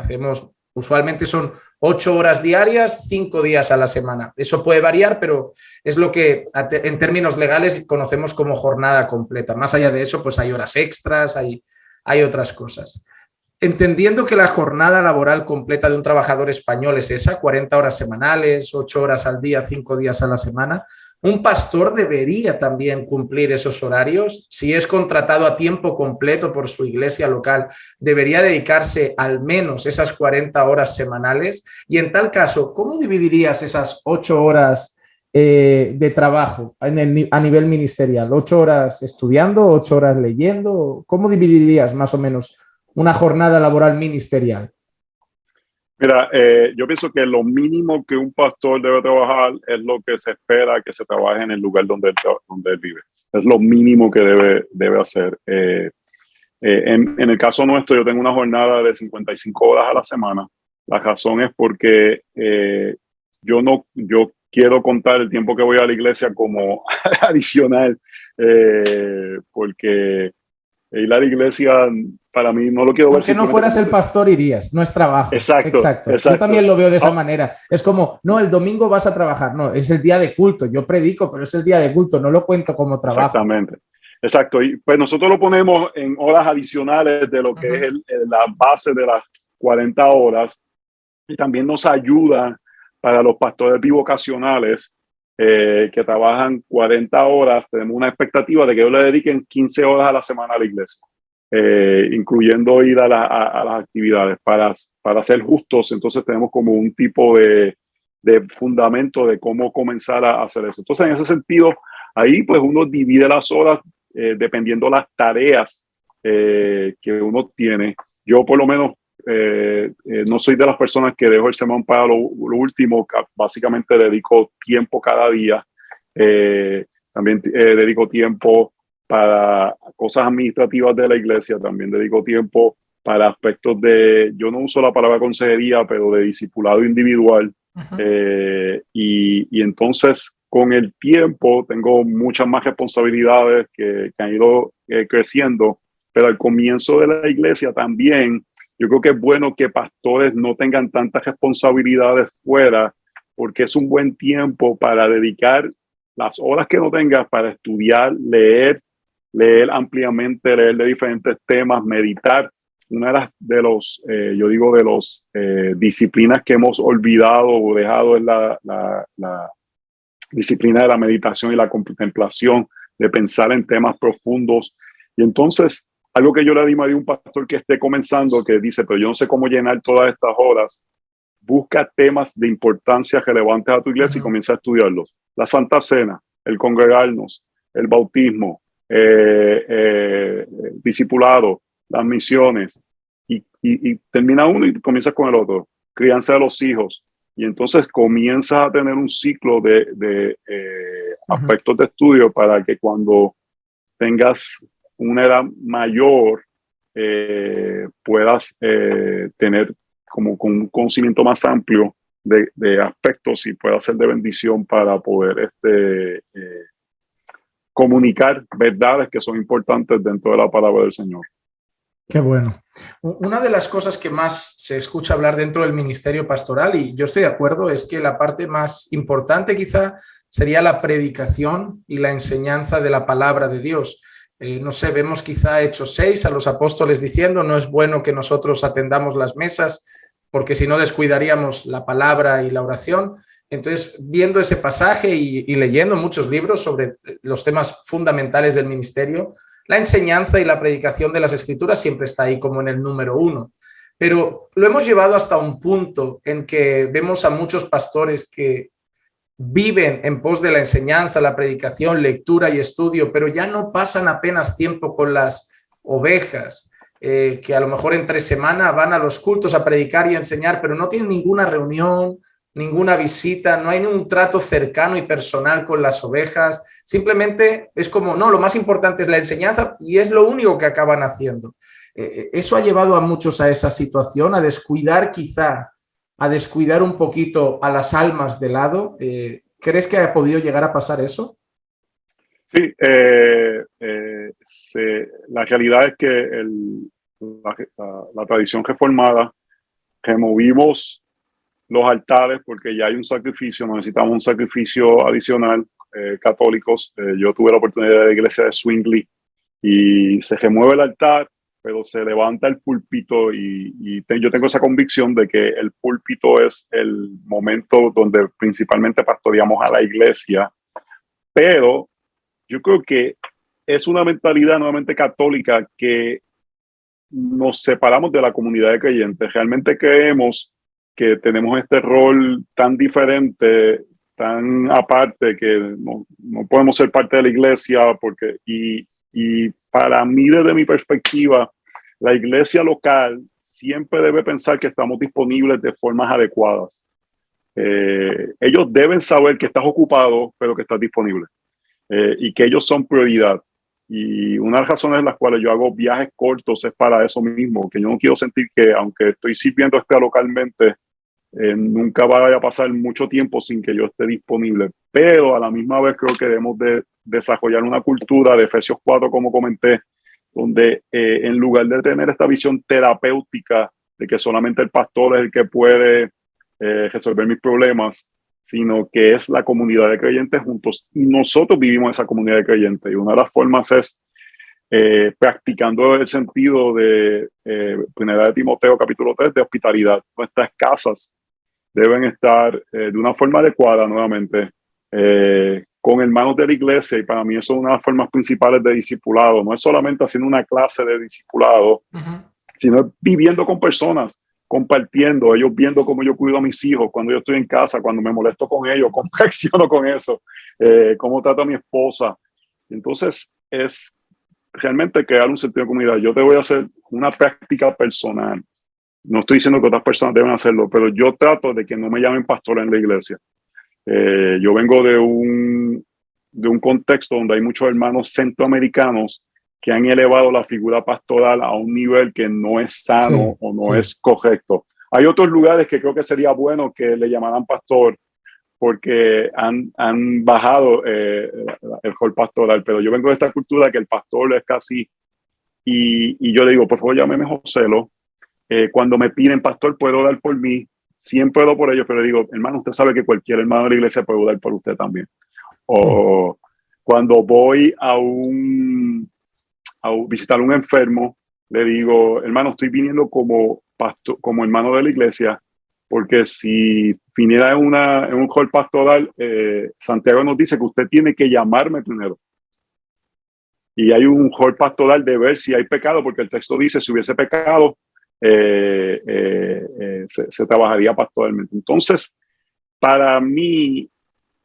A: Usualmente son 8 horas diarias, 5 días a la semana. Eso puede variar, pero es lo que en términos legales conocemos como jornada completa. Más allá de eso, pues hay horas extras, hay otras cosas. Entendiendo que la jornada laboral completa de un trabajador español es esa, 40 horas semanales, 8 horas al día, 5 días a la semana, un pastor debería también cumplir esos horarios. Si es contratado a tiempo completo por su iglesia local, debería dedicarse al menos esas 40 horas semanales. Y en tal caso, ¿cómo dividirías esas 8 horas de trabajo a nivel ministerial? ¿8 horas estudiando, 8 horas leyendo? ¿Cómo dividirías más o menos una jornada laboral ministerial?
B: Mira, yo pienso que lo mínimo que un pastor debe trabajar es lo que se espera que se trabaje en el lugar donde él vive. Es lo mínimo que debe hacer. En el caso nuestro, yo tengo una jornada de 55 horas a la semana. La razón es porque yo quiero contar el tiempo que voy a la iglesia como adicional, porque ir a la iglesia para mí no lo quiero ver.
A: Aunque no fueras el pastor, irías, no es trabajo.
B: Exacto.
A: Yo también lo veo de esa manera. Es como, no, el domingo vas a trabajar, no, es el día de culto, yo predico, pero es el día de culto, no lo cuento como trabajo.
B: Exactamente. Exacto. Y pues nosotros lo ponemos en horas adicionales de lo que es la base de las 40 horas. Y también nos ayuda para los pastores bivocacionales que trabajan 40 horas. Tenemos una expectativa de que ellos le dediquen 15 horas a la semana a la iglesia, incluyendo ir a las actividades. Para ser justos, entonces tenemos como un tipo de fundamento de cómo comenzar a hacer eso. Entonces, en ese sentido, ahí pues uno divide las horas dependiendo las tareas que uno tiene. Yo por lo menos no soy de las personas que dejo el sermón para lo último, básicamente dedico tiempo cada día. También dedico tiempo para cosas administrativas de la iglesia, también dedico tiempo para aspectos yo no uso la palabra consejería, pero de discipulado individual. Y entonces con el tiempo tengo muchas más responsabilidades que han ido creciendo, pero al comienzo de la iglesia también yo creo que es bueno que pastores no tengan tantas responsabilidades fuera, porque es un buen tiempo para dedicar las horas que no tengas para estudiar, leer ampliamente, leer de diferentes temas, meditar. Una de los disciplinas que hemos olvidado o dejado es la disciplina de la meditación y la contemplación, de pensar en temas profundos. Y entonces algo que yo le animaría a un pastor que esté comenzando, que dice, pero yo no sé cómo llenar todas estas horas. Busca temas de importancia relevantes a tu iglesia y comienza a estudiarlos. La Santa Cena, el congregarnos, el bautismo, discipulado, las misiones, y termina uno y comienzas con el otro. Crianza de los hijos. Y entonces comienzas a tener un ciclo de aspectos de estudio para que cuando tengas una edad mayor puedas tener como con un conocimiento más amplio de aspectos y pueda ser de bendición para poder comunicar verdades que son importantes dentro de la palabra del Señor.
A: Qué bueno. Una de las cosas que más se escucha hablar dentro del ministerio pastoral, y yo estoy de acuerdo, es que la parte más importante quizá sería la predicación y la enseñanza de la palabra de Dios. No sé, vemos quizá Hechos 6 a los apóstoles diciendo, no es bueno que nosotros atendamos las mesas, porque si no descuidaríamos la palabra y la oración. Entonces, viendo ese pasaje y leyendo muchos libros sobre los temas fundamentales del ministerio, la enseñanza y la predicación de las escrituras siempre está ahí como en el número 1. Pero lo hemos llevado hasta un punto en que vemos a muchos pastores que viven en pos de la enseñanza, la predicación, lectura y estudio, pero ya no pasan apenas tiempo con las ovejas, que a lo mejor entre semana van a los cultos a predicar y a enseñar, pero no tienen ninguna reunión, ninguna visita, no hay ningún trato cercano y personal con las ovejas. Simplemente es como, no, lo más importante es la enseñanza y es lo único que acaban haciendo. Eso ha llevado a muchos a esa situación, a descuidar quizá, a descuidar un poquito a las almas de lado. ¿Crees que ha podido llegar a pasar eso?
B: Sí, la realidad es que la tradición reformada, removimos los altares porque ya hay un sacrificio, necesitamos un sacrificio adicional, católicos. Yo tuve la oportunidad de la iglesia de Zwingli y se remueve el altar, pero se levanta el púlpito yo tengo esa convicción de que el púlpito es el momento donde principalmente pastoreamos a la iglesia, pero yo creo que es una mentalidad nuevamente católica que nos separamos de la comunidad de creyentes. Realmente creemos que tenemos este rol tan diferente, tan aparte, que no podemos ser parte de la iglesia, y para mí, desde mi perspectiva, la iglesia local siempre debe pensar que estamos disponibles de formas adecuadas. Ellos deben saber que estás ocupado, pero que estás disponible, y que ellos son prioridad. Y una de las razones en las cuales yo hago viajes cortos es para eso mismo, que yo no quiero sentir que aunque estoy sirviendo localmente, nunca vaya a pasar mucho tiempo sin que yo esté disponible. Pero a la misma vez creo que debemos de desarrollar una cultura de Efesios 4, como comenté, donde en lugar de tener esta visión terapéutica de que solamente el pastor es el que puede resolver mis problemas, sino que es la comunidad de creyentes juntos. Y nosotros vivimos esa comunidad de creyentes. Y una de las formas es practicando el sentido de Primera de Timoteo capítulo 3 de hospitalidad. Nuestras casas deben estar de una forma adecuada nuevamente con hermanos de la iglesia, y para mí eso es una de las formas principales de discipulado. No es solamente haciendo una clase de discipulado, sino viviendo con personas, compartiendo, ellos viendo cómo yo cuido a mis hijos cuando yo estoy en casa, cuando me molesto con ellos, cómo reacciono con eso, cómo trato a mi esposa. Entonces es realmente crear un sentido de comunidad. Yo te voy a hacer una práctica personal. No estoy diciendo que otras personas deben hacerlo, pero yo trato de que no me llamen pastor en la iglesia. Yo vengo de un contexto donde hay muchos hermanos centroamericanos que han elevado la figura pastoral a un nivel que no es sano o no es correcto. Hay otros lugares que creo que sería bueno que le llamaran pastor porque han bajado el rol pastoral, pero yo vengo de esta cultura que el pastor es casi, y yo le digo, por favor, llámeme Joselo. Cuando me piden pastor, puedo orar por mí, siempre oro por ellos, pero digo, hermano, usted sabe que cualquier hermano de la iglesia puede orar por usted también. O cuando voy a visitar a un enfermo, le digo, hermano, estoy viniendo como pastor, como hermano de la iglesia, porque si viniera en un rol pastoral, Santiago nos dice que usted tiene que llamarme primero. y hay un rol pastoral de ver si hay pecado, porque el texto dice, si hubiese pecado, se trabajaría pastoralmente. Entonces, para mí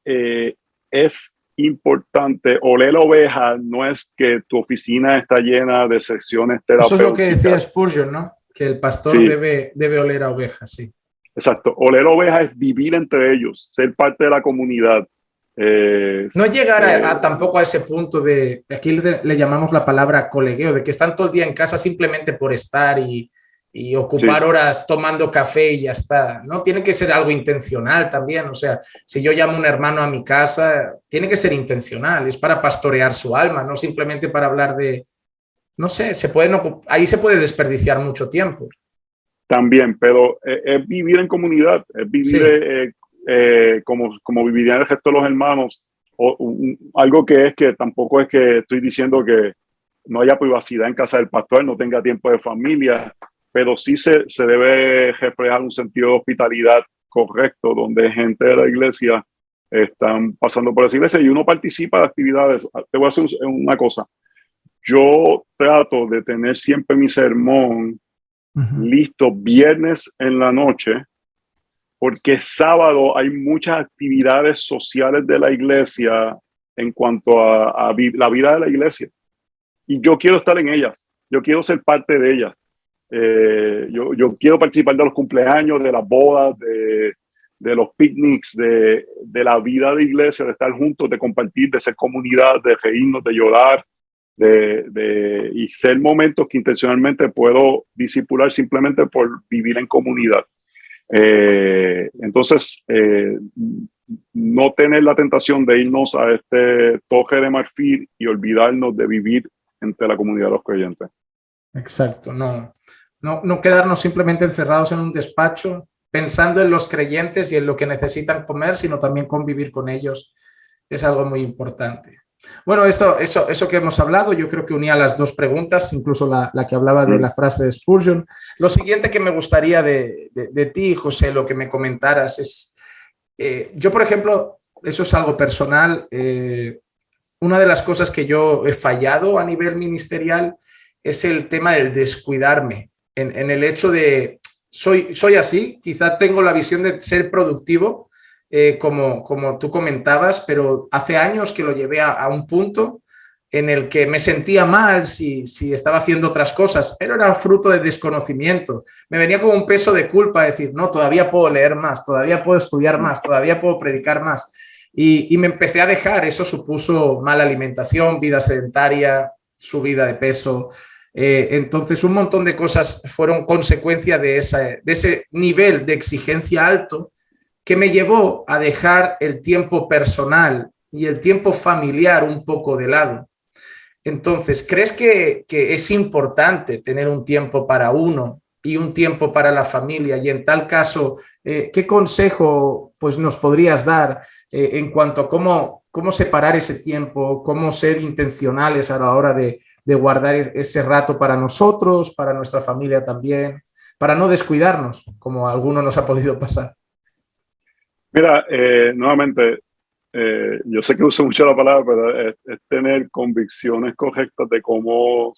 B: es importante, oler la oveja no es que tu oficina está llena de secciones
A: Eso es lo que decía
B: terapéuticas.
A: Spurgeon, ¿no? Que el pastor
B: Sí,
A: debe oler a ovejas, sí.
B: exacto. Oler oveja es vivir entre ellos, ser parte de la comunidad.
A: No llegar
B: Eh,
A: tampoco a ese punto de, aquí le llamamos la palabra colegueo, de que están todo el día en casa simplemente por estar y ocupar
B: sí,
A: horas tomando café y ya está. No, tiene que ser algo intencional también. O sea, si yo llamo a un hermano a mi casa, tiene que ser intencional. Es para pastorear su alma, no simplemente para hablar de, no sé, ahí se puede desperdiciar mucho tiempo.
B: también, pero es vivir en comunidad, es vivir
A: Sí,
B: como vivirían el resto de los hermanos. Algo que es que tampoco es que estoy diciendo que no haya privacidad en casa del pastor, no tenga tiempo de familia, pero sí se debe reflejar un sentido de hospitalidad correcto, donde gente de la iglesia están pasando por esa iglesia y uno participa de actividades. Te voy a hacer una cosa. Yo trato de tener siempre mi sermón listo viernes en la noche, porque sábado hay muchas actividades sociales de la iglesia en cuanto a la vida de la iglesia. Y yo quiero estar en ellas, yo quiero ser parte de ellas. Yo quiero participar de los cumpleaños, de las bodas, de los picnics, de la vida de iglesia, de estar juntos, de compartir, de ser comunidad, de reírnos, de llorar, y ser momentos que intencionalmente puedo discipular simplemente por vivir en comunidad. Entonces, no tener la tentación de irnos a este toque de marfil y olvidarnos de vivir entre la comunidad de los creyentes.
A: exacto. No quedarnos simplemente encerrados en un despacho pensando en los creyentes y en lo que necesitan comer, sino también convivir con ellos. Es algo muy importante. Bueno, eso que hemos hablado, yo creo que unía las dos preguntas, incluso la que hablaba de la frase de Spurgeon. Lo siguiente que me gustaría de ti, José, lo que me comentaras es, yo, por ejemplo, eso es algo personal. Una de las cosas que yo he fallado a nivel ministerial es el tema del descuidarme, en el hecho de, soy así, quizá tengo la visión de ser productivo, como tú comentabas, pero hace años que lo llevé a un punto en el que me sentía mal si estaba haciendo otras cosas, pero era fruto de desconocimiento. Me venía como un peso de culpa decir, no, todavía puedo leer más, todavía puedo estudiar más, todavía puedo predicar más. Y me empecé a dejar, eso supuso mala alimentación, vida sedentaria, subida de peso. Entonces, un montón de cosas fueron consecuencia de ese nivel de exigencia alto que me llevó a dejar el tiempo personal y el tiempo familiar un poco de lado. Entonces, ¿crees que es importante tener un tiempo para uno y un tiempo para la familia? Y en tal caso, ¿qué consejo pues, nos podrías dar en cuanto a cómo separar ese tiempo, cómo ser intencionales a la hora de guardar ese rato para nosotros, para nuestra familia también, para no descuidarnos, como a alguno nos ha podido pasar?
B: Mira, nuevamente, yo sé que uso mucho la palabra, pero es tener convicciones correctas de cómo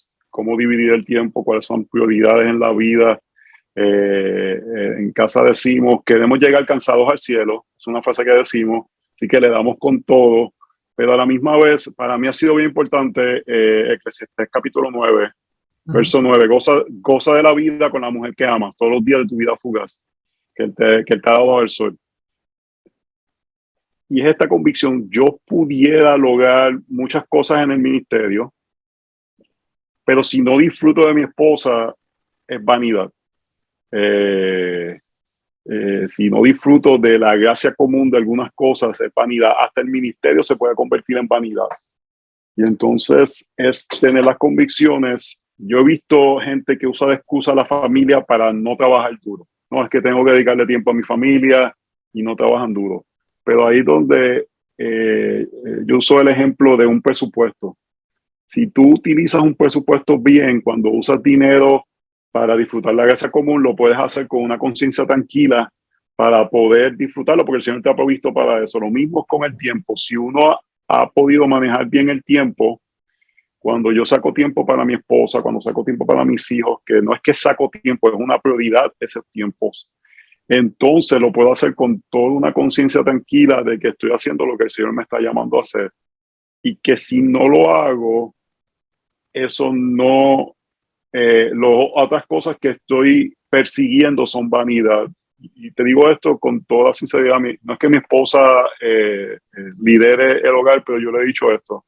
B: dividir el tiempo, cuáles son prioridades en la vida. En casa decimos, queremos llegar cansados al cielo, es una frase que decimos, así que le damos con todo, pero a la misma vez, para mí ha sido bien importante, Eclesiastés capítulo 9, verso 9, goza de la vida con la mujer que amas, todos los días de tu vida fugaz, que él te ha dado al sol. Y es esta convicción, yo pudiera lograr muchas cosas en el ministerio, pero si no disfruto de mi esposa, es vanidad. Si no disfruto de la gracia común de algunas cosas, es vanidad. Hasta el ministerio se puede convertir en vanidad. Y entonces es tener las convicciones. Yo he visto gente que usa de excusa a la familia para no trabajar duro. No, es que tengo que dedicarle tiempo a mi familia y no trabajan duro. Pero ahí donde yo uso el ejemplo de un presupuesto. Si tú utilizas un presupuesto bien, cuando usas dinero para disfrutar la gracia común, lo puedes hacer con una conciencia tranquila para poder disfrutarlo, porque el Señor te ha provisto para eso. Lo mismo es con el tiempo. Si uno ha podido manejar bien el tiempo, cuando yo saco tiempo para mi esposa, cuando saco tiempo para mis hijos, que no es que saco tiempo, es una prioridad esos tiempos, entonces lo puedo hacer con toda una conciencia tranquila de que estoy haciendo lo que el Señor me está llamando a hacer. Y que si no lo hago, eso no, otras cosas que estoy persiguiendo son vanidad. Y te digo esto con toda sinceridad, no es que mi esposa lidere el hogar, pero yo le he dicho esto.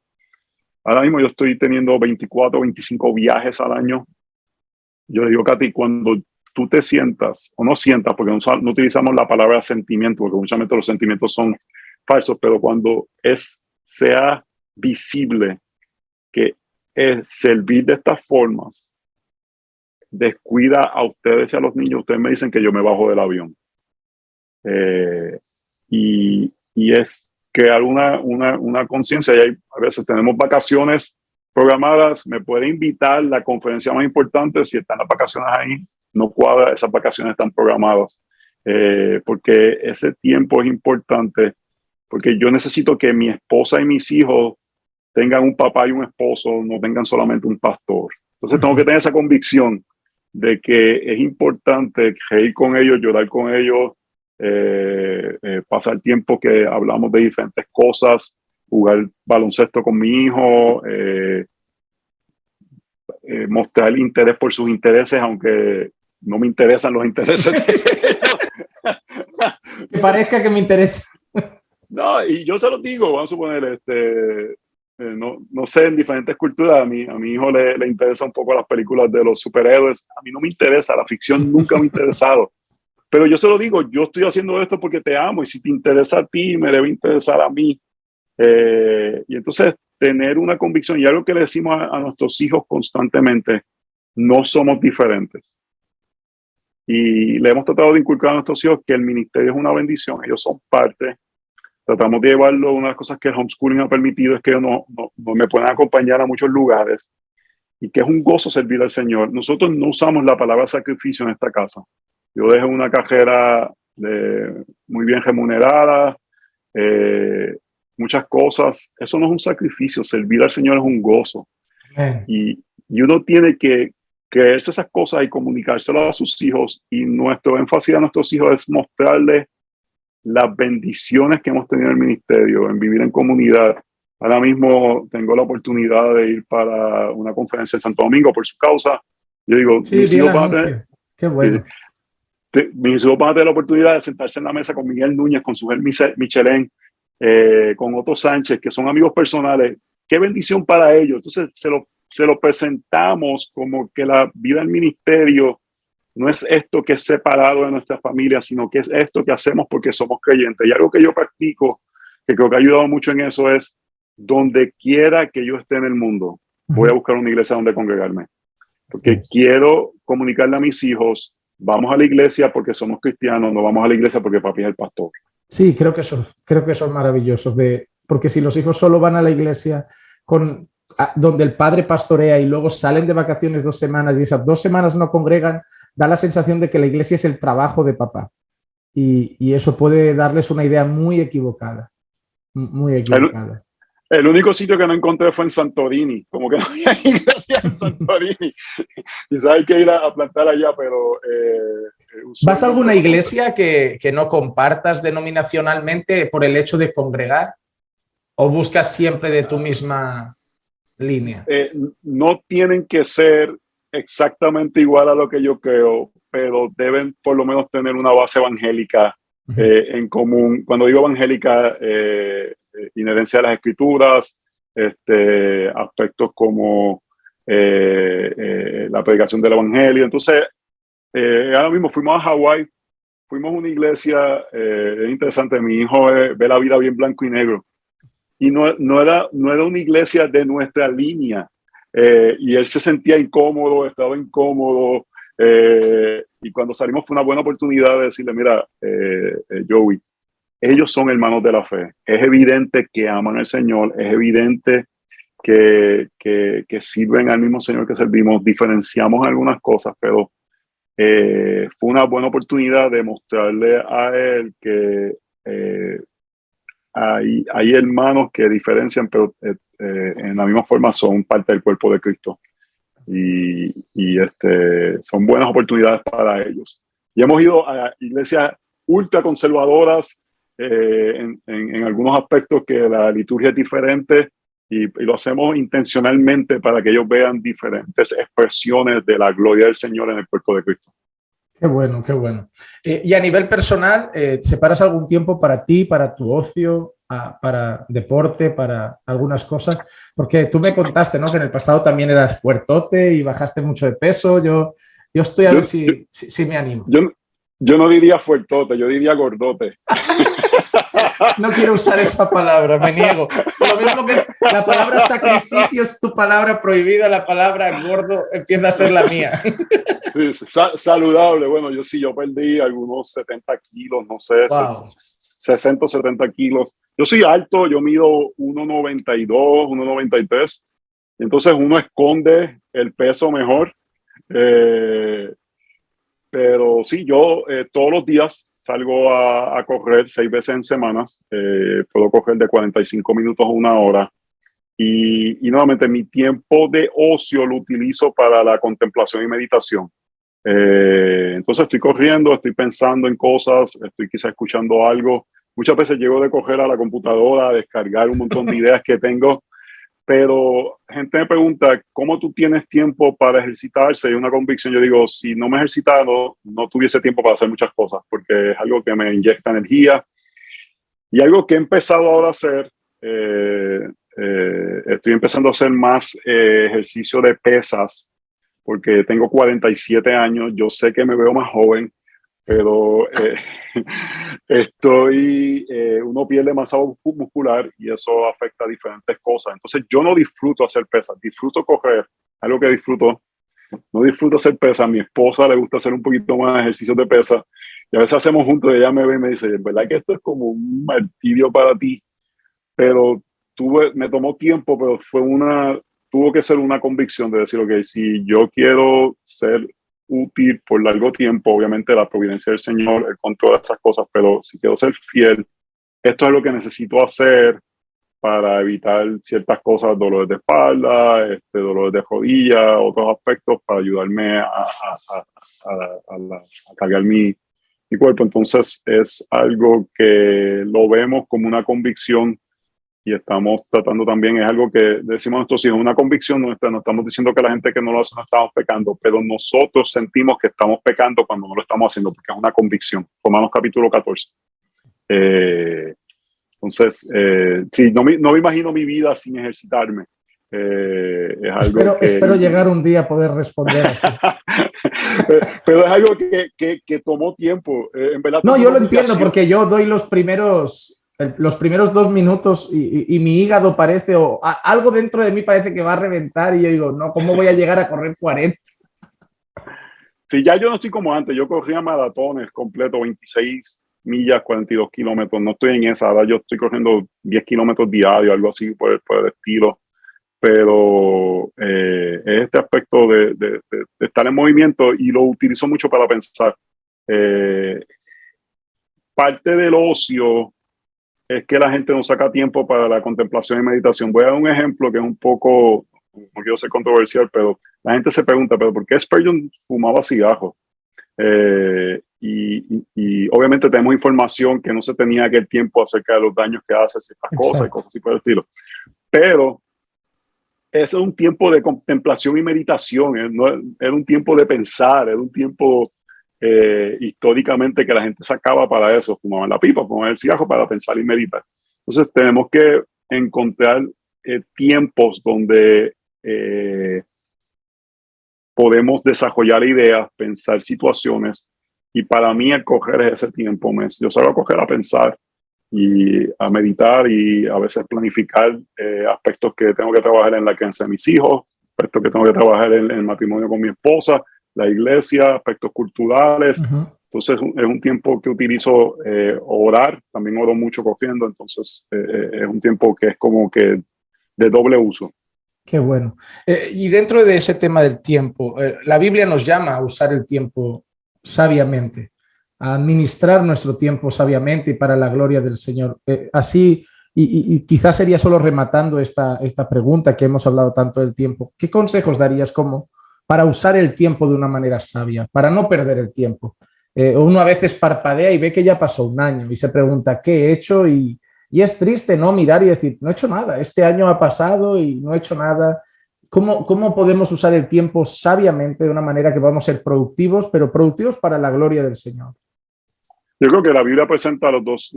B: Ahora mismo yo estoy teniendo 24, 25 viajes al año. Yo le digo, Katy, cuando tú te sientas, o no sientas, porque no utilizamos la palabra sentimiento, porque muchas veces los sentimientos son falsos, pero cuando sea visible que el servir de estas formas descuida a ustedes y a los niños, ustedes me dicen que yo me bajo del avión. Y es crear una conciencia. Y a veces tenemos vacaciones programadas, me puede invitar la conferencia más importante, si están las vacaciones ahí, no cuadra, esas vacaciones están programadas, porque ese tiempo es importante, porque yo necesito que mi esposa y mis hijos tengan un papá y un esposo, no tengan solamente un pastor. Entonces tengo que tener esa convicción de que es importante reír con ellos, llorar con ellos, pasar tiempo que hablamos de diferentes cosas, jugar baloncesto con mi hijo, mostrar interés por sus intereses, aunque no me interesan los intereses de ellos.
A: Que parezca que me interesa.
B: No, y yo se lo digo, vamos a suponer, no sé, en diferentes culturas, a mi hijo le interesa un poco las películas de los superhéroes, a mí no me interesa, la ficción nunca me ha interesado, pero yo se lo digo, yo estoy haciendo esto porque te amo, y si te interesa a ti, me debe interesar a mí. Y entonces tener una convicción, y algo que le decimos a nuestros hijos constantemente, no somos diferentes. Y le hemos tratado de inculcar a nuestros hijos que el ministerio es una bendición, ellos son parte. Tratamos de llevarlo. Una de las cosas que el homeschooling ha permitido es que ellos no me pueden acompañar a muchos lugares, y que es un gozo servir al Señor. Nosotros no usamos la palabra sacrificio en esta casa. Yo dejé una carrera muy bien remunerada, muchas cosas. Eso no es un sacrificio, servir al Señor es un gozo. Y uno tiene que creerse esas cosas y comunicárselo a sus hijos, y nuestro énfasis a nuestros hijos es mostrarles las bendiciones que hemos tenido en el ministerio, en vivir en comunidad. Ahora mismo tengo la oportunidad de ir para una conferencia en Santo Domingo por su causa. Yo digo,
A: sí, mis hijos van a tener, qué bueno.
B: Mis hijos van a tener la oportunidad de sentarse en la mesa con Miguel Núñez, con Sujel Michelén, con Otto Sánchez, que son amigos personales. Qué bendición para ellos. Entonces se lo presentamos como que la vida del ministerio no es esto que es separado de nuestra familia, sino que es esto que hacemos porque somos creyentes. Y algo que yo practico, que creo que ha ayudado mucho en eso, es donde quiera que yo esté en el mundo, voy a buscar una iglesia donde congregarme. Porque quiero comunicarle a mis hijos, vamos a la iglesia porque somos cristianos, no vamos a la iglesia porque papi es el pastor.
A: Sí, creo que eso es maravilloso, porque si los hijos solo van a la iglesia donde el padre pastorea y luego salen de vacaciones 2 semanas y esas 2 semanas no congregan, da la sensación de que la iglesia es el trabajo de papá, y eso puede darles una idea muy equivocada, muy equivocada.
B: El único sitio que no encontré fue en Santorini, como que no había iglesia en Santorini. Quizás hay que ir a plantar allá, pero...
A: ¿Vas a alguna iglesia que no compartas denominacionalmente por el hecho de congregar? ¿O buscas siempre de tu misma línea?
B: No tienen que ser exactamente igual a lo que yo creo, pero deben por lo menos tener una base evangélica en común. Cuando digo evangélica, inherencia de las escrituras, aspectos como la predicación del evangelio. Entonces, ahora mismo fuimos a Hawái, fuimos a una iglesia, es interesante, mi hijo ve la vida bien blanco y negro, y no era una iglesia de nuestra línea, y él se sentía incómodo, estaba incómodo, y cuando salimos fue una buena oportunidad de decirle, mira, Joey, ellos son hermanos de la fe, es evidente que aman al Señor, es evidente que sirven al mismo Señor que servimos, diferenciamos algunas cosas, pero fue una buena oportunidad de mostrarle a él que hay hermanos que diferencian, pero en la misma forma son parte del cuerpo de Cristo. Son buenas oportunidades para ellos. Y hemos ido a iglesias ultra conservadoras en algunos aspectos que la liturgia es diferente y lo hacemos intencionalmente para que ellos vean diferentes expresiones de la gloria del Señor en el cuerpo de Cristo.
A: Qué bueno, qué bueno. Y a nivel personal, ¿separas algún tiempo para ti, para tu ocio, para deporte, para algunas cosas? Porque tú me contaste, ¿no?, que en el pasado también eras fuertote y bajaste mucho de peso. Yo estoy a ver si me animo.
B: Yo no diría fuertote, yo diría gordote.
A: No quiero usar esa palabra, me niego. Lo mismo que la palabra sacrificio es tu palabra prohibida, la palabra gordo empieza a ser la mía.
B: Sí, saludable. Bueno, yo perdí algunos 70 kilos, no sé,
A: wow.
B: 60 o 70 kilos. Yo soy alto, yo mido 1,92, 1,93. Entonces uno esconde el peso mejor. Pero sí, yo todos los días salgo a correr 6 veces en semanas. Puedo correr de 45 minutos a 1 hora. Y nuevamente mi tiempo de ocio lo utilizo para la contemplación y meditación. Entonces estoy corriendo, estoy pensando en cosas, estoy quizá escuchando algo. Muchas veces llego de correr a la computadora, a descargar un montón de ideas que tengo. Pero gente me pregunta, ¿cómo tú tienes tiempo para ejercitarse? Y una convicción, yo digo, si no me ejercitara, no tuviese tiempo para hacer muchas cosas, porque es algo que me inyecta energía. Y algo que he empezado ahora a hacer, estoy empezando a hacer más ejercicio de pesas, porque tengo 47 años, yo sé que me veo más joven, pero uno pierde masa muscular y eso afecta a diferentes cosas. Entonces yo no disfruto hacer pesas, disfruto correr, algo que disfruto. No disfruto hacer pesas, a mi esposa le gusta hacer un poquito más de ejercicios de pesas y a veces hacemos juntos, ella me ve y me dice, ¿verdad que esto es como un martirio para ti? Pero me tomó tiempo, pero tuvo que ser una convicción de decir, ok, si yo quiero ser útil por largo tiempo, obviamente la providencia del Señor, el control de esas cosas, pero si quiero ser fiel, esto es lo que necesito hacer para evitar ciertas cosas, dolores de espalda, dolores de rodilla, otros aspectos para ayudarme a cargar mi cuerpo. Entonces es algo que lo vemos como una convicción y estamos tratando también, es algo que decimos a nuestros hijos, una convicción nuestra, no estamos diciendo que la gente que no lo hace no estamos pecando, pero nosotros sentimos que estamos pecando cuando no lo estamos haciendo, porque es una convicción. Romanos capítulo 14. Entonces, sí, no me imagino mi vida sin ejercitarme. Es algo
A: espero llegar un día a poder responder así.
B: Pero es algo que tomó tiempo. En verdad,
A: no, yo lo entiendo porque yo doy los primeros 2 minutos y mi hígado parece, o algo dentro de mí parece que va a reventar y yo digo, no, ¿cómo voy a llegar a correr 40?
B: Sí, ya yo no estoy como antes. Yo corría maratones completos, 26 millas, 42 kilómetros. No estoy en esa. Ahora yo estoy corriendo 10 kilómetros diarios, algo así por el estilo. Pero es este aspecto de estar en movimiento y lo utilizo mucho para pensar. Parte del ocio es que la gente no saca tiempo para la contemplación y meditación. Voy a dar un ejemplo que es un poco, no quiero ser controversial, pero la gente se pregunta, ¿pero por qué Spurgeon fumaba cigarros? Y obviamente tenemos información que no se tenía aquel tiempo acerca de los daños que hace ciertas cosas y cosas así por el estilo. Pero ese es un tiempo de contemplación y meditación, era un tiempo de pensar, era un tiempo históricamente que la gente sacaba para eso, fumaban la pipa, fumaban el cigarro para pensar y meditar. Entonces tenemos que encontrar tiempos donde podemos desarrollar ideas, pensar situaciones, y para mí el coger es ese tiempo. Yo salgo a coger a pensar y a meditar y a veces planificar aspectos que tengo que trabajar en la crianza de mis hijos, aspectos que tengo que trabajar en el matrimonio con mi esposa, la iglesia, aspectos culturales. Entonces es un tiempo que utilizo orar, también oro mucho cogiendo, entonces es un tiempo que es como que de doble uso.
A: Qué bueno. Y dentro de ese tema del tiempo, la Biblia nos llama a usar el tiempo sabiamente. a administrar nuestro tiempo sabiamente y para la gloria del Señor. Así, y quizás sería solo rematando esta pregunta que hemos hablado tanto del tiempo, ¿qué consejos darías como para usar el tiempo de una manera sabia, para no perder el tiempo? Uno a veces parpadea y ve que ya pasó un año y se pregunta, ¿qué he hecho? Y es triste no mirar y decir, no he hecho nada, este año ha pasado y no he hecho nada. ¿Cómo podemos usar el tiempo sabiamente de una manera que vamos a ser productivos, pero productivos para la gloria del Señor?
B: Yo creo que la Biblia presenta los dos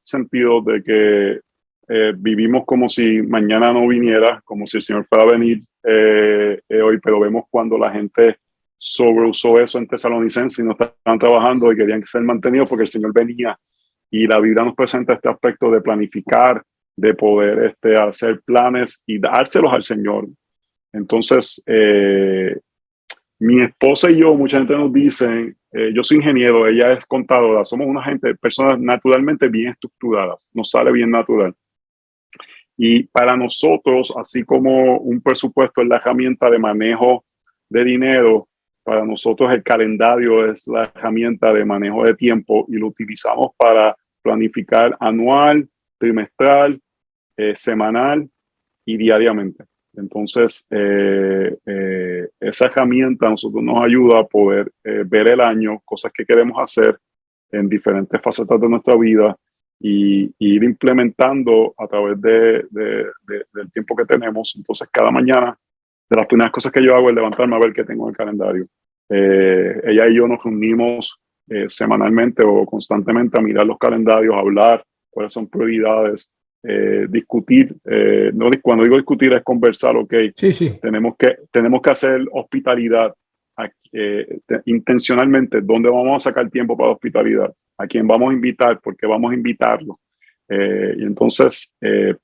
B: sentidos de que vivimos como si mañana no viniera, como si el Señor fuera a venir hoy, pero vemos cuando la gente sobreusó eso en Tesalonicenses y no estaban trabajando y querían ser mantenidos porque el Señor venía. Y la Biblia nos presenta este aspecto de planificar, de poder hacer planes y dárselos al Señor. Entonces, mi esposa y yo, mucha gente nos dice, yo soy ingeniero, ella es contadora, somos una gente, personas naturalmente bien estructuradas, nos sale bien natural. Y para nosotros, así como un presupuesto es la herramienta de manejo de dinero, para nosotros el calendario es la herramienta de manejo de tiempo y lo utilizamos para planificar anual, trimestral, semanal y diariamente. Entonces, esa herramienta a nosotros nos ayuda a poder ver el año, cosas que queremos hacer en diferentes facetas de nuestra vida y ir implementando a través del tiempo que tenemos. Entonces, cada mañana, de las primeras cosas que yo hago es levantarme a ver qué tengo en el calendario. Ella y yo nos reunimos semanalmente o constantemente a mirar los calendarios, a hablar cuáles son prioridades, discutir. No, cuando digo discutir es conversar, ok,
A: Sí.
B: tenemos que hacer hospitalidad intencionalmente. ¿Dónde vamos a sacar tiempo para hospitalidad? ¿A quién vamos a invitar? ¿Por qué vamos a invitarlo? Y entonces,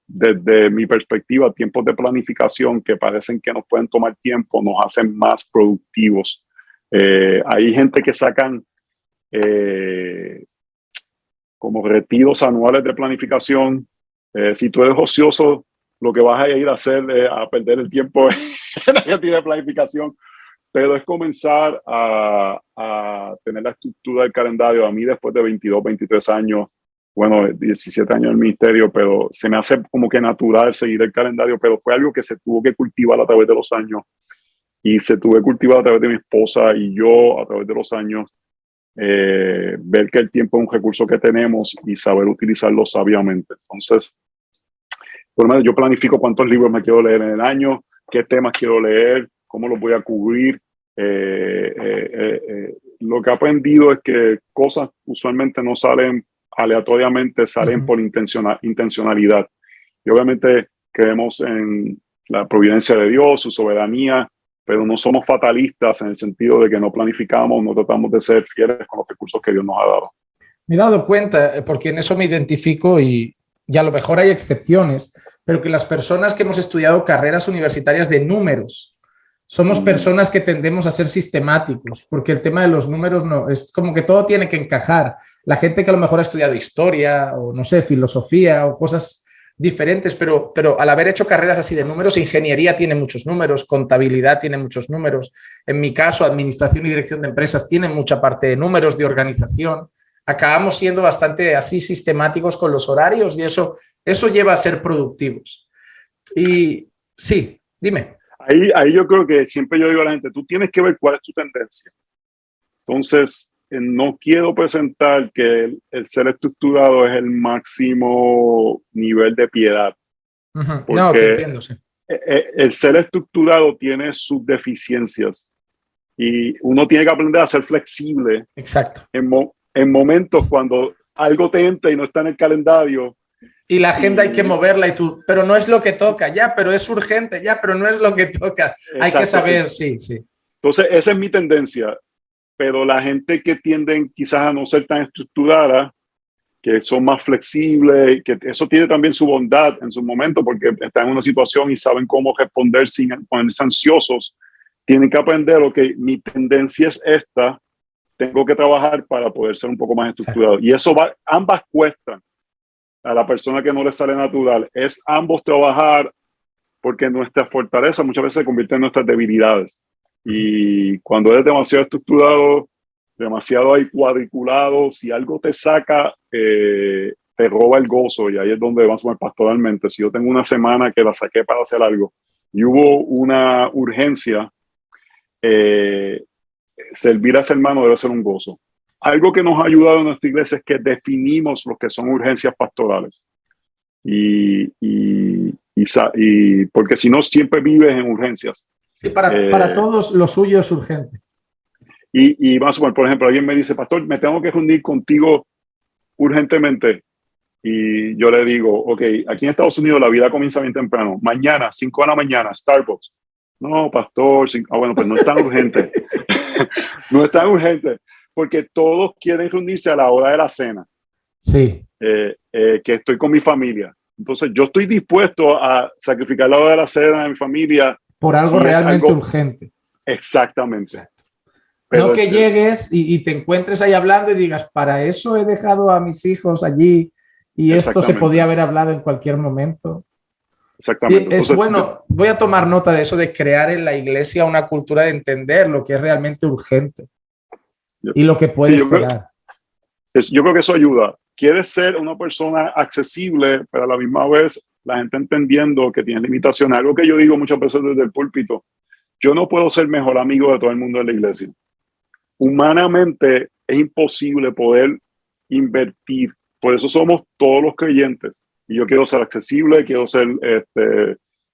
B: desde mi perspectiva, tiempos de planificación que parecen que nos pueden tomar tiempo nos hacen más productivos. Hay gente que sacan como retiros anuales de planificación. Si tú eres ocioso, lo que vas a ir a hacer es a perder el tiempo en la retiro de planificación, pero es comenzar a tener la estructura del calendario. A mí, después de 22, 23 años, bueno, 17 años en el ministerio, pero se me hace como que natural seguir el calendario, pero fue algo que se tuvo que cultivar a través de los años y se tuvo que cultivar a través de mi esposa y yo a través de los años. Ver que el tiempo es un recurso que tenemos y saber utilizarlo sabiamente. Entonces, por lo menos yo planifico cuántos libros me quiero leer en el año, qué temas quiero leer, cómo los voy a cubrir. Lo que he aprendido es que cosas usualmente no salen aleatoriamente, salen por intencionalidad. Y obviamente creemos en la providencia de Dios, su soberanía, pero no somos fatalistas en el sentido de que no planificamos, no tratamos de ser fieles con los recursos que Dios nos ha dado.
A: Me he dado cuenta, porque en eso me identifico y a lo mejor hay excepciones, pero que las personas que hemos estudiado carreras universitarias de números, somos personas que tendemos a ser sistemáticos, porque el tema de los números no, es como que todo tiene que encajar. La gente que a lo mejor ha estudiado historia o no sé, filosofía o cosas diferentes, pero al haber hecho carreras así de números, ingeniería tiene muchos números, contabilidad tiene muchos números. En mi caso, administración y dirección de empresas tienen mucha parte de números, de organización. Acabamos siendo bastante así sistemáticos con los horarios y eso lleva a ser productivos. Y sí, dime.
B: Ahí yo creo que siempre yo digo a la gente, tú tienes que ver cuál es tu tendencia. Entonces, no quiero presentar que el ser estructurado es el máximo nivel de piedad.
A: No, te
B: Porque
A: entiendo, sí.
B: el ser estructurado tiene sus deficiencias y uno tiene que aprender a ser flexible.
A: Exacto.
B: En momentos cuando algo te entra y no está en el calendario.
A: Y la agenda hay que moverla y tú, pero no es lo que toca, ya, pero es urgente, ya, pero no es lo que toca. Exacto. Hay que saber, sí.
B: Entonces, esa es mi tendencia, pero la gente que tienden quizás a no ser tan estructurada, que son más flexibles, que eso tiene también su bondad en su momento, porque están en una situación y saben cómo responder sin ponerse ansiosos, tienen que aprender, ok, mi tendencia es esta, tengo que trabajar para poder ser un poco más estructurado. Exacto. Y eso ambas cuestan. A la persona que no le sale natural, es ambos trabajar, porque nuestra fortaleza muchas veces se convierte en nuestras debilidades. Y cuando eres demasiado estructurado, demasiado ahí cuadriculado. Si algo te saca, te roba el gozo, y ahí es donde vamos a ver pastoralmente. Si yo tengo una semana que la saqué para hacer algo y hubo una urgencia, servir a ese hermano debe ser un gozo. Algo que nos ha ayudado en nuestra iglesia es que definimos lo que son urgencias pastorales. Y porque si no, siempre vives en urgencias.
A: Sí, para todos lo suyo es urgente.
B: Y vamos a ver, por ejemplo, alguien me dice, pastor, me tengo que reunir contigo urgentemente. Y yo le digo, ok, aquí en Estados Unidos la vida comienza bien temprano. Mañana, 5 de la mañana, Starbucks. No, pastor, bueno, pues no es tan urgente. No es tan urgente, porque todos quieren reunirse a la hora de la cena.
A: Sí.
B: Que estoy con mi familia. Entonces, yo estoy dispuesto a sacrificar la hora de la cena de mi familia.
A: Por algo realmente urgente.
B: Exactamente.
A: Exacto. Pero no que llegues y te encuentres ahí hablando y digas, para eso he dejado a mis hijos allí y esto se podía haber hablado en cualquier momento.
B: Exactamente.
A: Entonces, bueno, voy a tomar nota de eso, de crear en la iglesia una cultura de entender lo que es realmente urgente y lo que puede esperar.
B: Yo creo que eso ayuda. Quieres ser una persona accesible, pero a la misma vez la gente entendiendo que tiene limitaciones. Algo que yo digo muchas veces desde el púlpito: yo no puedo ser mejor amigo de todo el mundo en la iglesia. Humanamente es imposible poder invertir. Por eso somos todos los creyentes. Y yo quiero ser accesible, quiero ser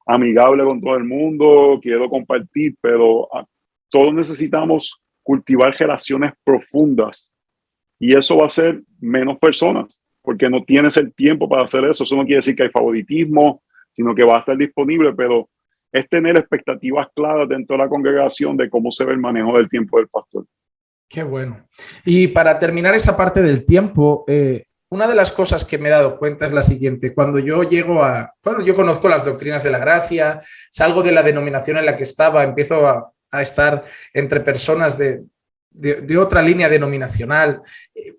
B: amigable con todo el mundo, quiero compartir, pero todos necesitamos cultivar relaciones profundas. Y eso va a ser menos personas, porque no tienes el tiempo para hacer eso. Eso no quiere decir que hay favoritismo, sino que va a estar disponible, pero es tener expectativas claras dentro de la congregación de cómo se ve el manejo del tiempo del pastor.
A: Qué bueno. Y para terminar esa parte del tiempo, una de las cosas que me he dado cuenta es la siguiente. Cuando yo llego yo conozco las doctrinas de la gracia, salgo de la denominación en la que estaba, empiezo a estar entre personas de otra línea denominacional,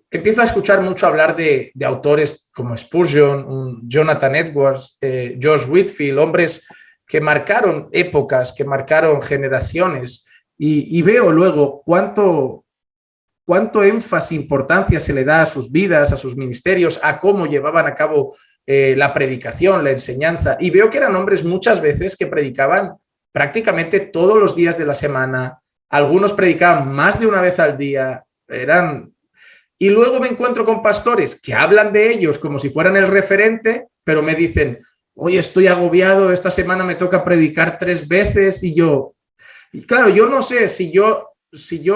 A: empiezo a escuchar mucho hablar de autores como Spurgeon, Jonathan Edwards, George Whitefield, hombres que marcaron épocas, que marcaron generaciones, y veo luego cuánto énfasis, importancia se le da a sus vidas, a sus ministerios, a cómo llevaban a cabo la predicación, la enseñanza. Y veo que eran hombres muchas veces que predicaban prácticamente todos los días de la semana. Algunos predicaban más de una vez al día. Y luego me encuentro con pastores que hablan de ellos como si fueran el referente, pero me dicen, hoy estoy agobiado, esta semana me toca predicar 3 veces. Y claro, yo no sé si yo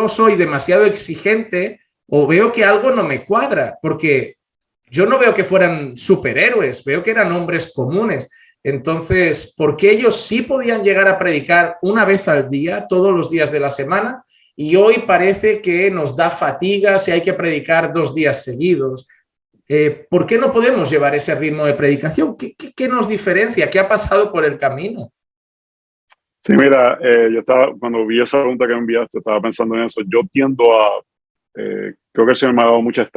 A: soy demasiado exigente o veo que algo no me cuadra, porque yo no veo que fueran superhéroes, veo que eran hombres comunes. Entonces, ¿por qué ellos sí podían llegar a predicar una vez al día, todos los días de la semana? Y hoy parece que nos da fatiga si hay que predicar 2 días seguidos. ¿Por qué no podemos llevar ese ritmo de predicación? ¿Qué nos diferencia? ¿Qué ha pasado por el camino?
B: Sí, mira, cuando vi esa pregunta que me enviaste, estaba pensando en eso. Yo tiendo creo que el Señor me ha dado mucha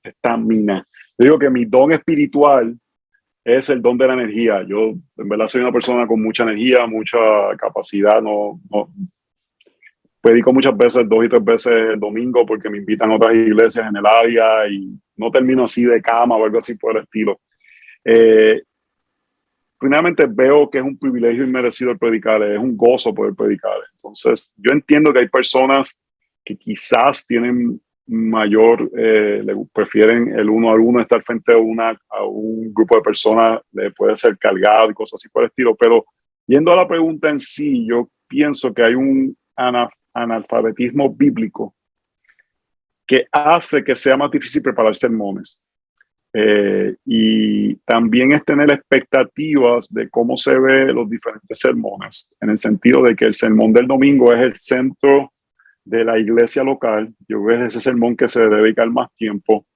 B: estamina. Yo digo que mi don espiritual es el don de la energía. Yo, en verdad, soy una persona con mucha energía, mucha capacidad. No predico muchas veces, 2 y 3 veces el domingo, porque me invitan a otras iglesias en el área y no termino así de cama o algo así por el estilo. Finalmente veo que es un privilegio inmerecido el predicar, es un gozo poder predicar. Entonces, yo entiendo que hay personas que quizás tienen prefieren el uno a uno, estar frente a un grupo de personas, puede ser cargado y cosas así por el estilo, pero yendo a la pregunta en sí, yo pienso que hay un analfabetismo bíblico que hace que sea más difícil preparar sermones. Y también es tener expectativas de cómo se ven los diferentes sermones, en el sentido de que el sermón del domingo es el centro de la iglesia local. Yo creo que es ese sermón que se debe dedicar más tiempo,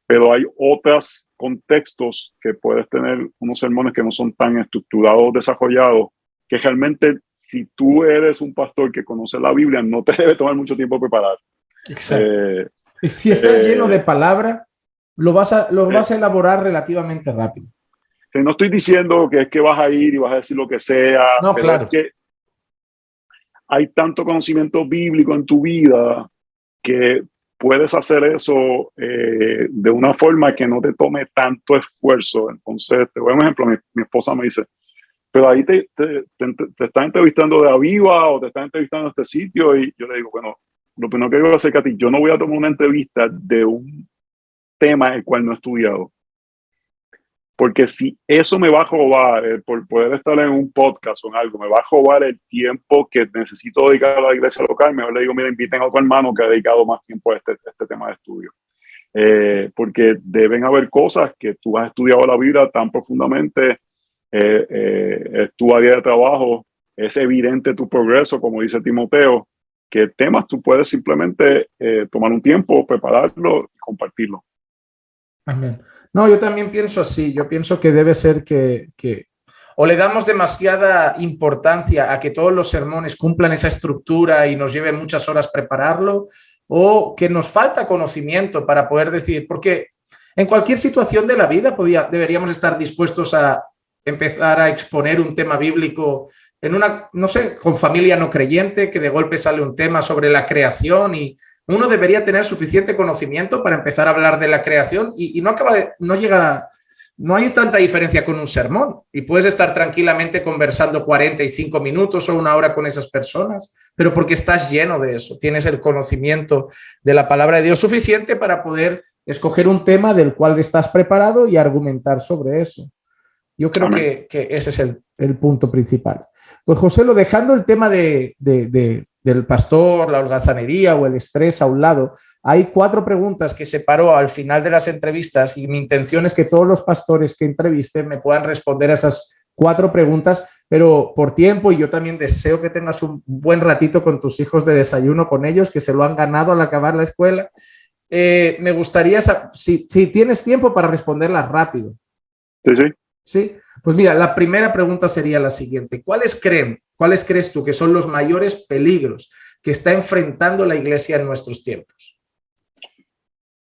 B: pero hay otros contextos que puedes tener unos sermones que no son tan estructurados, desarrollados, que realmente si tú eres un pastor que conoce la Biblia, no te debe tomar mucho tiempo preparar.
A: Exacto. Si estás lleno de palabra, lo vas a elaborar relativamente rápido.
B: Que no estoy diciendo que es que vas a ir y vas a decir lo que sea,
A: no,
B: pero
A: claro.
B: Es que hay tanto conocimiento bíblico en tu vida que puedes hacer eso de una forma que no te tome tanto esfuerzo. Entonces, te voy a un ejemplo, mi esposa me dice, pero ahí te están entrevistando de Aviva o te están entrevistando en este sitio, y yo le digo, bueno, lo primero que digo es que a ti, yo no voy a tomar una entrevista de un tema el cual no he estudiado. Porque si eso me va a robar, por poder estar en un podcast o en algo, me va a robar el tiempo que necesito dedicar a la iglesia local, mejor le digo, mira, inviten a otro hermano que ha dedicado más tiempo a este tema de estudio. Porque deben haber cosas que tú has estudiado la Biblia tan profundamente, es tu área de trabajo, es evidente tu progreso, como dice Timoteo, que temas tú puedes simplemente tomar un tiempo, prepararlo y compartirlo.
A: Amén. No, yo también pienso así. Yo pienso que debe ser que o le damos demasiada importancia a que todos los sermones cumplan esa estructura y nos lleve muchas horas prepararlo, o que nos falta conocimiento para poder decir, porque en cualquier situación de la vida deberíamos estar dispuestos a empezar a exponer un tema bíblico en una, no sé, con familia no creyente, que de golpe sale un tema sobre la creación y uno debería tener suficiente conocimiento para empezar a hablar de la creación y no hay tanta diferencia con un sermón y puedes estar tranquilamente conversando 45 minutos o una hora con esas personas, pero porque estás lleno de eso, tienes el conocimiento de la palabra de Dios suficiente para poder escoger un tema del cual estás preparado y argumentar sobre eso. Yo creo que ese es el punto principal. Pues José, lo dejando el tema del pastor, la holgazanería o el estrés a un lado, hay 4 preguntas que separo al final de las entrevistas y mi intención es que todos los pastores que entrevisten me puedan responder a esas 4 preguntas, pero por tiempo, y yo también deseo que tengas un buen ratito con tus hijos de desayuno con ellos, que se lo han ganado al acabar la escuela. Me gustaría saber si tienes tiempo para responderlas rápido.
B: Sí, sí.
A: Sí, pues mira, la primera pregunta sería la siguiente. ¿Cuáles crees tú que son los mayores peligros que está enfrentando la iglesia en nuestros tiempos?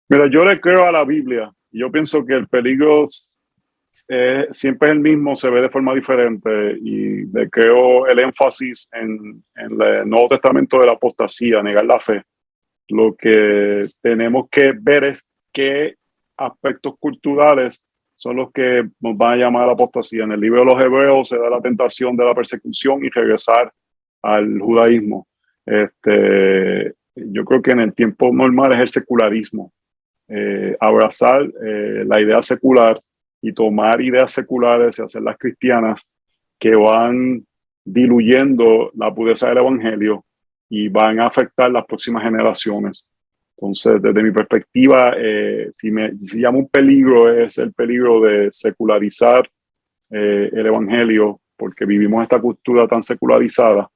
B: Mira, yo le creo a la Biblia. Yo pienso que el peligro siempre es el mismo, se ve de forma diferente, y le creo el énfasis en el Nuevo Testamento de la apostasía, negar la fe. Lo que tenemos que ver es qué aspectos culturales son los que nos van a llamar a la apostasía. En el libro de los Hebreos se da la tentación de la persecución y regresar al judaísmo. Yo creo que en el tiempo normal es el secularismo. Abrazar la idea secular y tomar ideas seculares y hacerlas cristianas, que van diluyendo la pureza del evangelio y van a afectar las próximas generaciones. Entonces, desde mi perspectiva, si llamo un peligro, es el peligro de secularizar el evangelio, porque vivimos esta cultura tan secularizada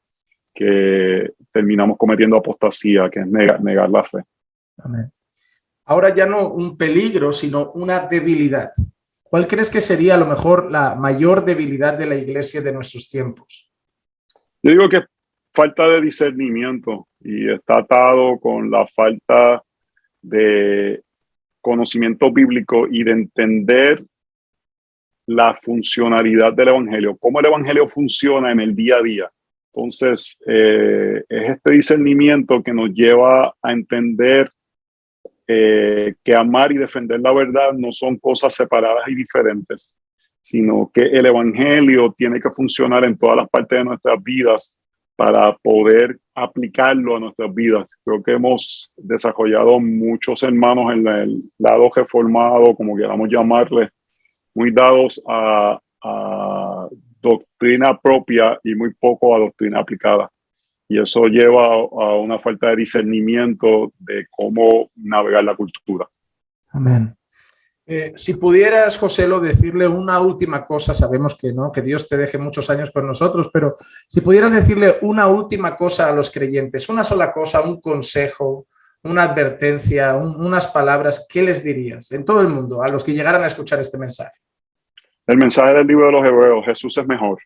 B: que terminamos cometiendo apostasía, que es negar la fe.
A: Amén. Ahora ya no un peligro, sino una debilidad. ¿Cuál crees que sería a lo mejor la mayor debilidad de la iglesia de nuestros tiempos?
B: Yo digo que falta de discernimiento, y está atado con la falta de conocimiento bíblico y de entender la funcionalidad del evangelio, cómo el evangelio funciona en el día a día. Entonces, es este discernimiento que nos lleva a entender que amar y defender la verdad no son cosas separadas y diferentes, sino que el evangelio tiene que funcionar en todas las partes de nuestras vidas para poder aplicarlo a nuestras vidas. Creo que hemos desarrollado muchos hermanos en el lado reformado, como queramos llamarle, muy dados a doctrina propia y muy poco a doctrina aplicada. Y eso lleva a una falta de discernimiento de cómo navegar la cultura.
A: Amén. Si pudieras, Joselo, decirle una última cosa, sabemos que no, que Dios te deje muchos años con nosotros, pero si pudieras decirle una última cosa a los creyentes, una sola cosa, un consejo, una advertencia, unas palabras, ¿qué les dirías en todo el mundo a los que llegaran a escuchar este mensaje?
B: El mensaje del libro de los Hebreos: Jesús es mejor.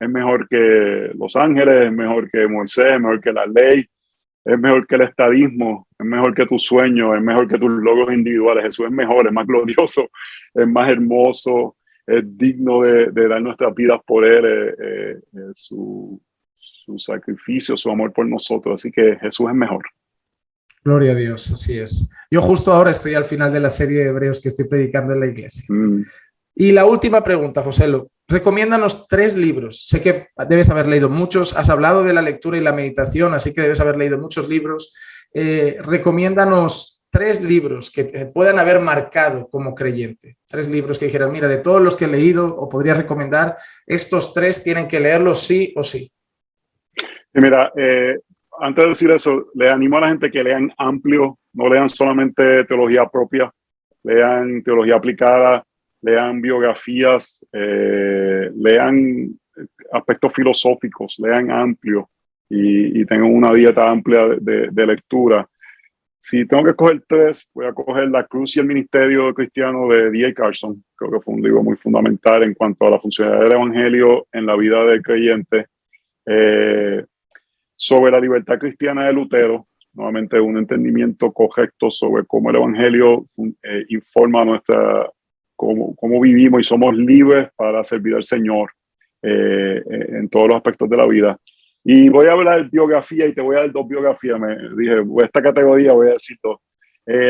B: Es mejor que los ángeles, es mejor que Moisés, es mejor que la ley, es mejor que el estadismo, es mejor que tus sueños, es mejor que tus logros individuales. Jesús es mejor, es más glorioso, es más hermoso, es digno de dar nuestras vidas por Él, su sacrificio, su amor por nosotros. Así que Jesús es mejor.
A: Gloria a Dios, así es. Yo justo ahora estoy al final de la serie de Hebreos que estoy predicando en la iglesia. Y la última pregunta, Joselo, recomiéndanos 3 libros. Sé que debes haber leído muchos, has hablado de la lectura y la meditación, así que debes haber leído muchos libros. Recomiéndanos 3 libros que te puedan haber marcado como creyente. 3 libros que dijeras, mira, de todos los que he leído, o podría recomendar, estos 3 tienen que leerlos sí o sí.
B: Y mira, antes de decir eso, le animo a la gente que lean amplio, no lean solamente teología propia, lean teología aplicada, lean biografías, lean aspectos filosóficos, lean amplio y tengan una dieta amplia de lectura. Si tengo que escoger 3, voy a coger La Cruz y el Ministerio Cristiano de D.A. Carson. Creo que fue un libro muy fundamental en cuanto a la funcionalidad del evangelio en la vida del creyente. Sobre la libertad cristiana de Lutero, nuevamente un entendimiento correcto sobre cómo el evangelio informa cómo vivimos y somos libres para servir al Señor en todos los aspectos de la vida. Y voy a hablar de biografía y te voy a dar 2 biografías. Me dije, esta categoría voy a decir 2.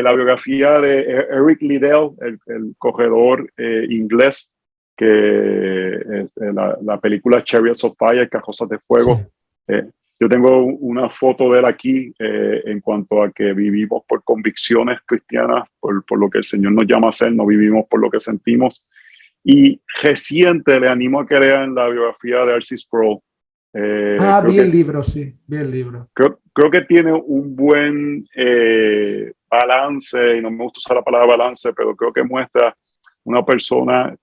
B: La biografía de Eric Liddell, el corredor inglés, que la película Chariots of Fire, Carrozas de Fuego. Sí. Yo tengo una foto de él aquí en cuanto a que vivimos por convicciones cristianas, por lo que el Señor nos llama a hacer, no vivimos por lo que sentimos. Y reciente le animo a que lean la biografía de R.C. Sproul.
A: Vi el libro, sí, vi el libro.
B: Creo que tiene un buen balance, y no me gusta usar la palabra balance, pero creo que muestra una persona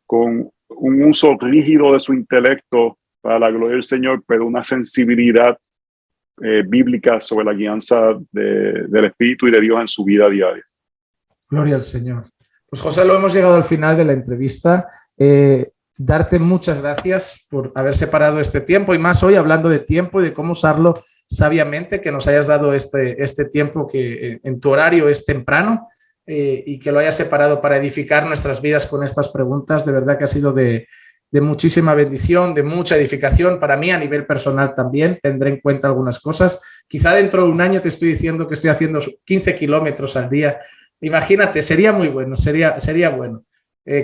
B: con un uso rígido de su intelecto para la gloria del Señor, pero una sensibilidad bíblica sobre la guianza del Espíritu y de Dios en su vida diaria.
A: Gloria al Señor. Pues José, lo hemos llegado al final de la entrevista. Darte muchas gracias por haber separado este tiempo y más hoy hablando de tiempo y de cómo usarlo sabiamente, que nos hayas dado este tiempo que en tu horario es temprano y que lo hayas separado para edificar nuestras vidas con estas preguntas. De verdad que ha sido de muchísima bendición, de mucha edificación para mí a nivel personal también. Tendré en cuenta algunas cosas. Quizá dentro de un año te estoy diciendo que estoy haciendo 15 kilómetros al día. Imagínate, sería muy bueno, sería bueno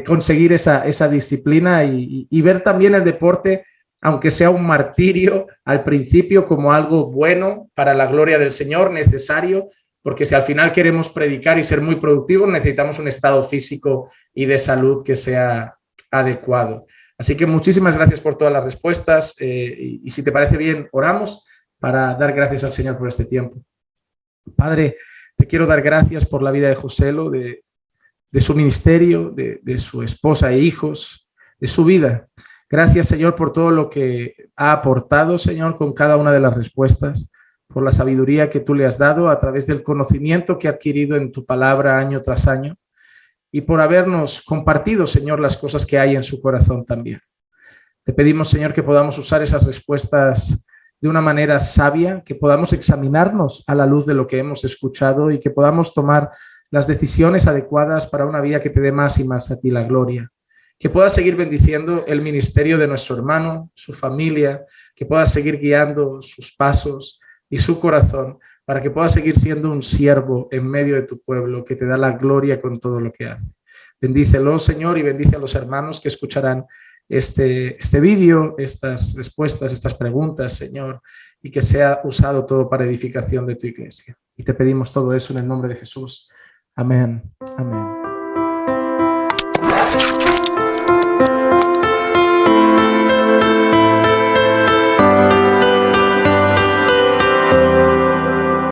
A: conseguir esa disciplina y ver también el deporte, aunque sea un martirio al principio, como algo bueno para la gloria del Señor, necesario, porque si al final queremos predicar y ser muy productivos, necesitamos un estado físico y de salud que sea adecuado. Así que muchísimas gracias por todas las respuestas y si te parece bien, oramos para dar gracias al Señor por este tiempo. Padre, te quiero dar gracias por la vida de Joselo, de su ministerio, de su esposa e hijos, de su vida. Gracias, Señor, por todo lo que ha aportado, Señor, con cada una de las respuestas, por la sabiduría que tú le has dado a través del conocimiento que ha adquirido en tu palabra año tras año. Y por habernos compartido, Señor, las cosas que hay en su corazón también. Te pedimos, Señor, que podamos usar esas respuestas de una manera sabia, que podamos examinarnos a la luz de lo que hemos escuchado y que podamos tomar las decisiones adecuadas para una vida que te dé más y más a ti la gloria. Que puedas seguir bendiciendo el ministerio de nuestro hermano, su familia, que puedas seguir guiando sus pasos y su corazón, para que pueda seguir siendo un siervo en medio de tu pueblo que te da la gloria con todo lo que hace. Bendícelo, Señor, y bendice a los hermanos que escucharán este vídeo, estas respuestas, estas preguntas, Señor, y que sea usado todo para edificación de tu iglesia. Y te pedimos todo eso en el nombre de Jesús. Amén. Amén.